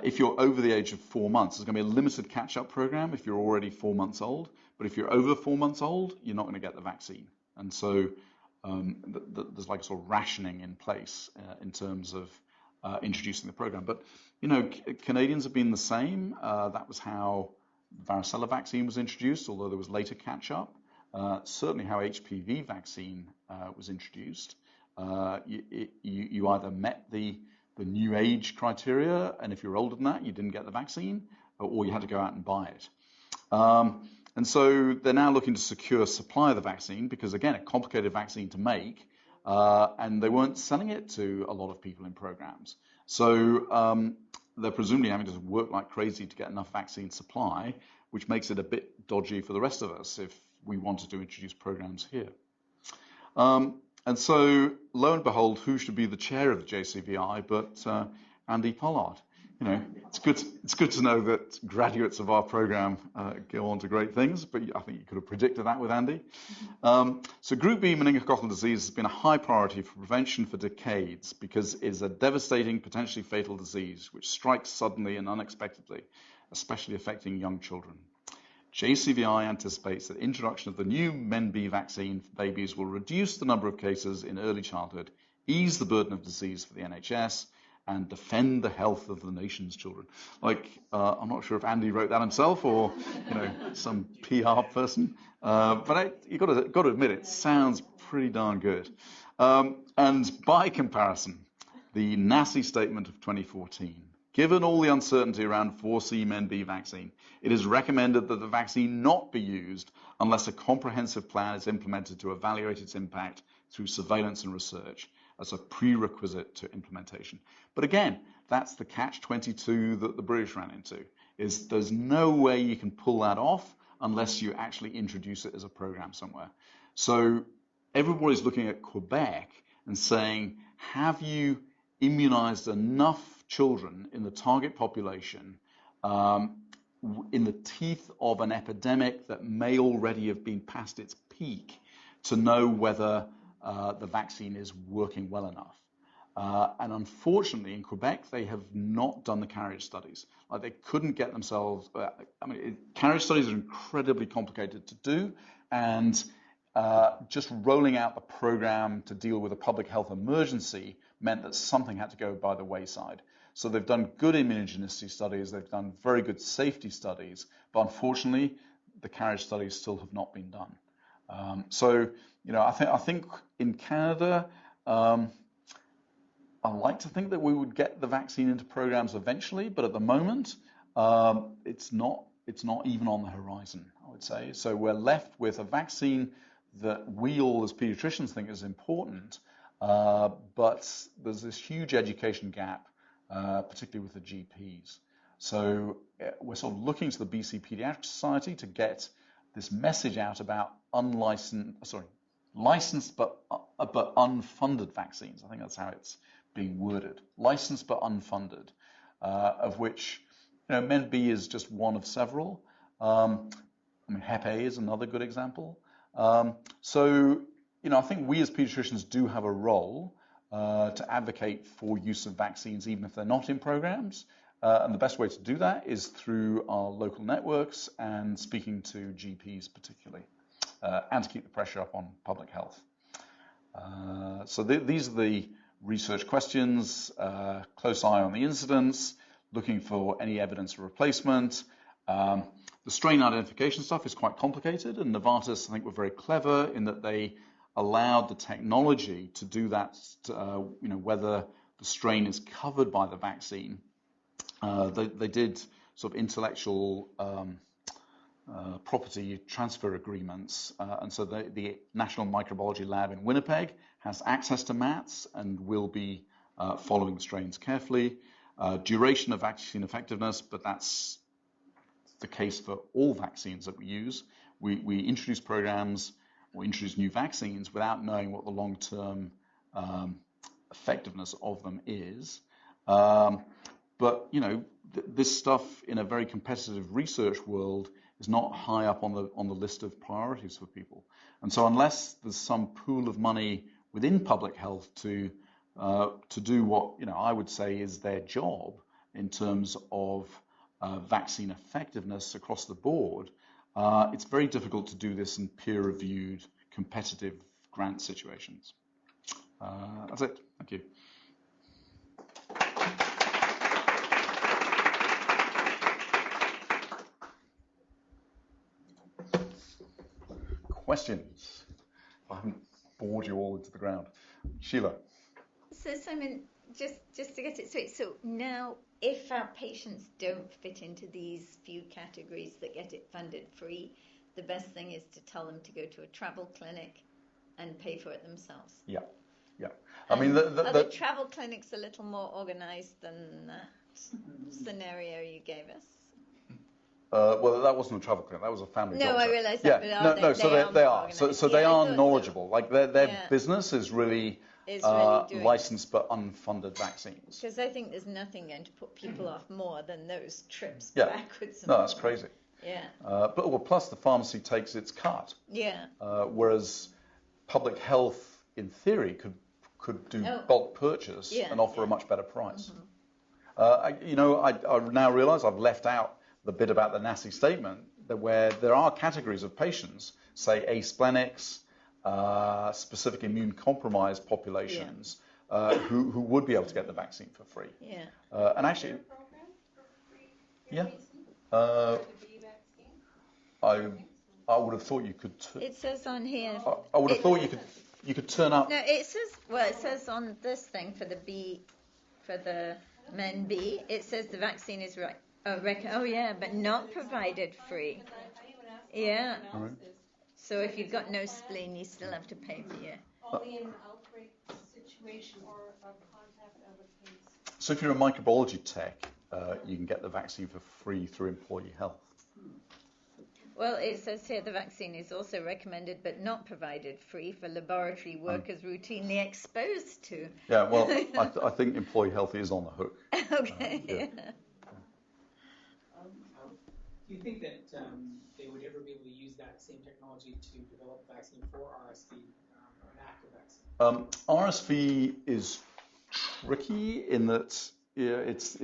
if you're over the age of 4 months, there's going to be a limited catch-up program if you're already 4 months old. But if you're over 4 months old, you're not going to get the vaccine. And so there's like a sort of rationing in place in terms of introducing the program. But, Canadians have been the same. That was how varicella vaccine was introduced, although there was later catch-up. Certainly how HPV vaccine was introduced. You either met the new age criteria, and if you're older than that, you didn't get the vaccine, or you had to go out and buy it. And so they're now looking to secure supply of the vaccine because, again, a complicated vaccine to make, and they weren't selling it to a lot of people in programs. So they're presumably having to work like crazy to get enough vaccine supply, which makes it a bit dodgy for the rest of us if we wanted to introduce programs here. And so, lo and behold, who should be the chair of the JCVI but Andy Pollard? it's good to know that graduates of our program go on to great things, but I think you could have predicted that with Andy. So Group B meningococcal disease has been a high priority for prevention for decades because it is a devastating, potentially fatal disease which strikes suddenly and unexpectedly, especially affecting young children. JCVI anticipates that introduction of the new MenB vaccine for babies will reduce the number of cases in early childhood, ease the burden of disease for the NHS, and defend the health of the nation's children. I'm not sure if Andy wrote that himself or, some PR person, but you've got to admit it sounds pretty darn good. And by comparison, the NACI statement of 2014, given all the uncertainty around 4C MenB vaccine, it is recommended that the vaccine not be used unless a comprehensive plan is implemented to evaluate its impact through surveillance and research as a prerequisite to implementation. But again, that's the catch-22 that the British ran into, is there's no way you can pull that off unless you actually introduce it as a program somewhere. So everybody's looking at Quebec and saying, have you immunized enough children in the target population in the teeth of an epidemic that may already have been past its peak to know whether the vaccine is working well enough. And unfortunately, in Quebec, they have not done the carriage studies. They couldn't get themselves... carriage studies are incredibly complicated to do, and just rolling out the program to deal with a public health emergency meant that something had to go by the wayside. So they've done good immunogenicity studies, they've done very good safety studies, but unfortunately, the carriage studies still have not been done. I think in Canada, I like to think that we would get the vaccine into programs eventually, but at the moment, it's not even on the horizon, I would say. So we're left with a vaccine that we all as pediatricians think is important, but there's this huge education gap, particularly with the GPs. So we're sort of looking to the BC Pediatric Society to get this message out about licensed but unfunded vaccines. I think that's how it's being worded. Licensed but unfunded, of which MenB is just one of several. Hep A is another good example. I think we as pediatricians do have a role to advocate for use of vaccines, even if they're not in programs. And the best way to do that is through our local networks and speaking to GPs particularly, and to keep the pressure up on public health. These are the research questions, close eye on the incidence, looking for any evidence of replacement. The strain identification stuff is quite complicated, and Novartis, I think, were very clever in that they allowed the technology to do that, whether the strain is covered by the vaccine. They did sort of intellectual property transfer agreements, and so the National Microbiology Lab in Winnipeg has access to MATs and will be following the strains carefully. Duration of vaccine effectiveness, but that's the case for all vaccines that we use. We introduce programs or introduce new vaccines without knowing what the long-term effectiveness of them is. But this stuff in a very competitive research world is not high up on the list of priorities for people. And so unless there's some pool of money within public health to do what I would say is their job in terms of vaccine effectiveness across the board, it's very difficult to do this in peer-reviewed, competitive grant situations. That's it. Thank you. Questions? I haven't bored you all into the ground. Sheila. So Simon, just to get it straight, so now if our patients don't fit into these few categories that get it funded free, the best thing is to tell them to go to a travel clinic and pay for it themselves. Yeah. Are the travel clinics a little more organized than that scenario you gave us? Well, that wasn't a travel clinic. That was a family doctor. No, I realise that. Yeah. But they are. So they are knowledgeable. Like their Yeah. business is really Is really doing licensed but unfunded vaccines. Because I think there's nothing going to put people off more than those trips Yeah. backwards. No, that's crazy. Yeah. But plus the pharmacy takes its cut. Yeah. Whereas public health, in theory, could do bulk purchase and offer a much better price. I now realise I've left out the bit about the NACI statement that where there are categories of patients, say asplenics, specific immune compromised populations, who would be able to get the vaccine for free. Yeah. And actually, I would have thought you could. It says on here. I would have thought you could turn up. No, it says on this thing for the men B, it says the vaccine is but not provided free. Yeah. Right. So if you've got no spleen, you still have to pay for your. Only in an outbreak situation or a contact of a case. So if you're a microbiology tech, you can get the vaccine for free through employee health. Well, it says here the vaccine is also recommended but not provided free for laboratory workers routinely exposed to. Yeah, well, I think employee health is on the hook. Okay. Yeah. Do you think that they would ever be able to use that same technology to develop a vaccine for RSV, or an active vaccine? RSV is tricky in that it's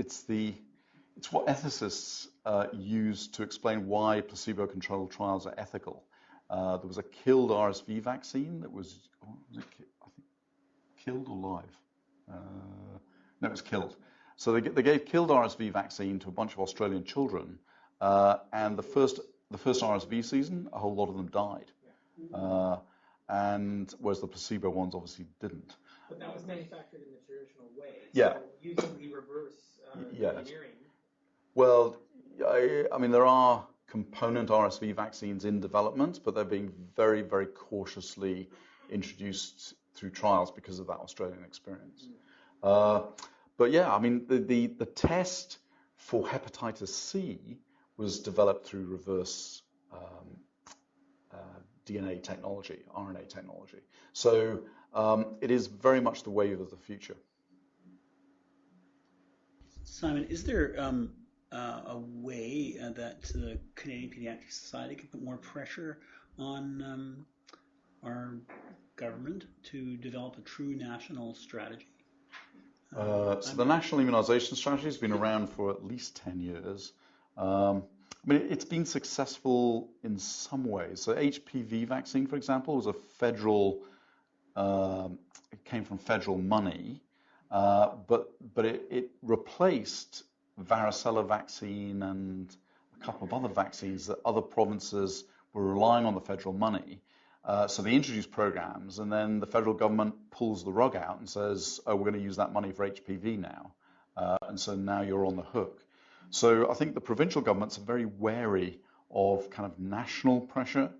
what ethicists use to explain why placebo-controlled trials are ethical. There was a killed RSV vaccine that was killed or live? No, it was killed. So they gave killed RSV vaccine to a bunch of Australian children, and the first RSV season, a whole lot of them died. And whereas the placebo ones obviously didn't. But that was manufactured in the traditional way. Yeah. So using the reverse engineering. Well, I mean, there are component RSV vaccines in development, but they're being very, very cautiously introduced through trials because of that Australian experience. But yeah, I mean, the test for hepatitis C was developed through reverse DNA technology, RNA technology. So it is very much the wave of the future. Simon, is there a way that the Canadian Pediatric Society can put more pressure on our government to develop a true national strategy? So the National Immunisation Strategy has been around for at least 10 years. I mean, it's been successful in some ways. So HPV vaccine, for example, was a federal, it came from federal money, but it replaced varicella vaccine and a couple of other vaccines that other provinces were relying on the federal money. So they introduced programs, and then the federal government pulls the rug out and says, oh, we're going to use that money for HPV now. And so now you're on the hook. So I think the provincial governments are very wary of kind of national pressure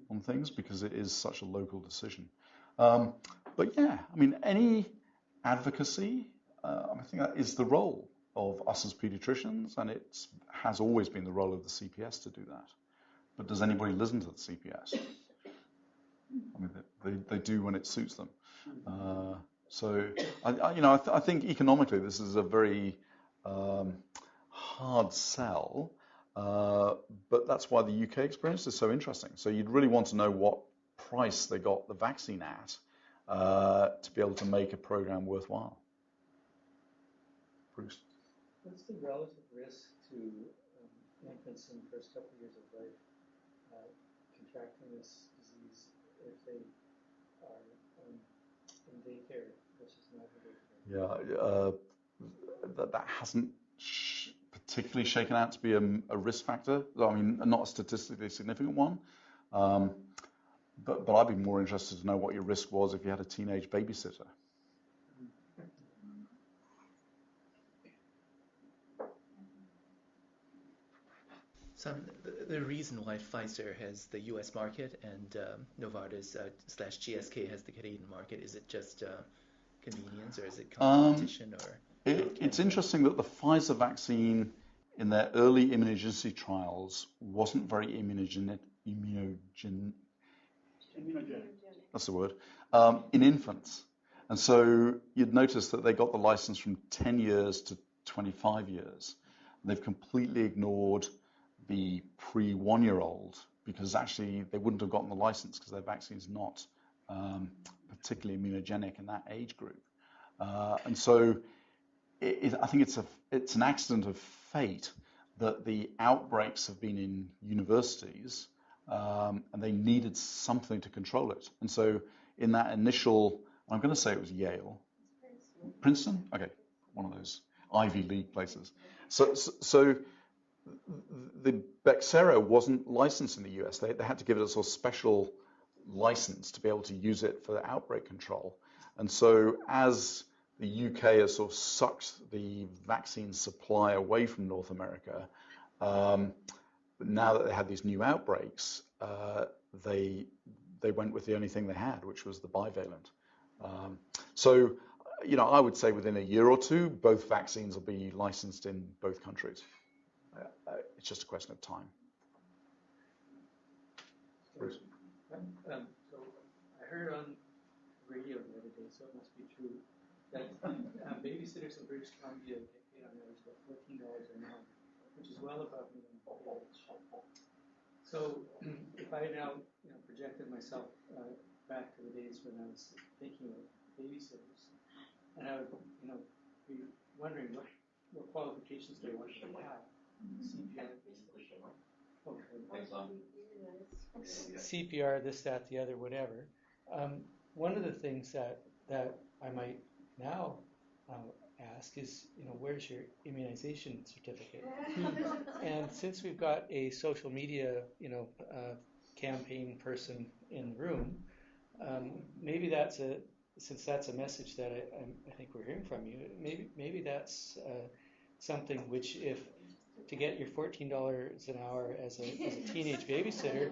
on things because it is such a local decision. But yeah, I mean, any advocacy, I think that is the role of us as pediatricians, and it has always been the role of the CPS to do that. But does anybody listen to the CPS? I mean, they do when it suits them. So I think economically this is a very hard sell, but that's why the UK experience is so interesting. So you'd really want to know what price they got the vaccine at to be able to make a program worthwhile. Bruce? What's the relative risk to infants in the first couple of years of life contracting this disease if they are in daycare versus not in daycare? Yeah, that hasn't particularly shaken out to be a risk factor. I mean, not a statistically significant one. But I'd be more interested to know what your risk was if you had a teenage babysitter. So the reason why Pfizer has the U.S. market and Novartis / GSK has the Canadian market, is it just convenience or is it competition? It's interesting that the Pfizer vaccine in their early immunogenicity trials wasn't very immunogenic. That's the word. In infants. And so you'd notice that they got the license from 10 years to 25 years. And they've completely ignored the pre-1-year-old because actually they wouldn't have gotten the license because their vaccine's not particularly immunogenic in that age group. And so I think it's an accident of fate that the outbreaks have been in universities and they needed something to control it. And so in that initial, I'm going to say it was Yale. Princeton? Okay, one of those Ivy League places. So the Bexsero wasn't licensed in the US. They had to give it a sort of special license to be able to use it for outbreak control. And so as the UK has sort of sucked the vaccine supply away from North America, now that they had these new outbreaks, they went with the only thing they had, which was the bivalent. So, I would say within a year or two, both vaccines will be licensed in both countries. It's just a question of time. Bruce? So I heard on radio the other day, so it must be true, that babysitters in British Columbia get paid on average about $14 an hour, which is well above minimum wage. So if I now projected myself back to the days when I was thinking of babysitters, and I would be wondering what qualifications they want to have. CPR, this, that, the other, whatever. One of the things that I might now ask is, where's your immunization certificate? And since we've got a social media, campaign person in the room, maybe since that's a message that I think we're hearing from you, maybe that's something which, if to get your $14 an hour as a teenage babysitter,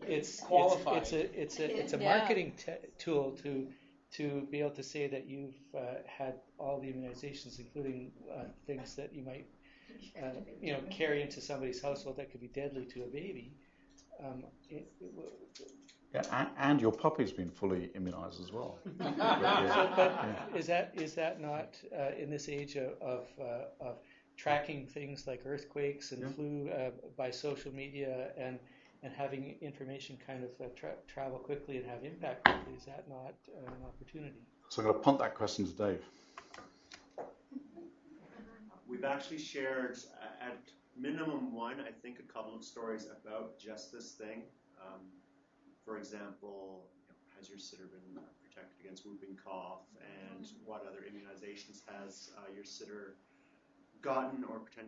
it's a marketing tool to be able to say that you've had all the immunizations, including things that you might carry into somebody's household that could be deadly to a baby. And your puppy's been fully immunized as well. Is that not in this age of tracking things like earthquakes and flu by social media and having information kind of travel quickly and have impact quickly? Is that not an opportunity? So I'm going to punt that question to Dave. We've actually shared at minimum one, I think, a couple of stories about just this thing. For example, has your sitter been protected against whooping cough, and what other immunizations has your sitter gotten or potentially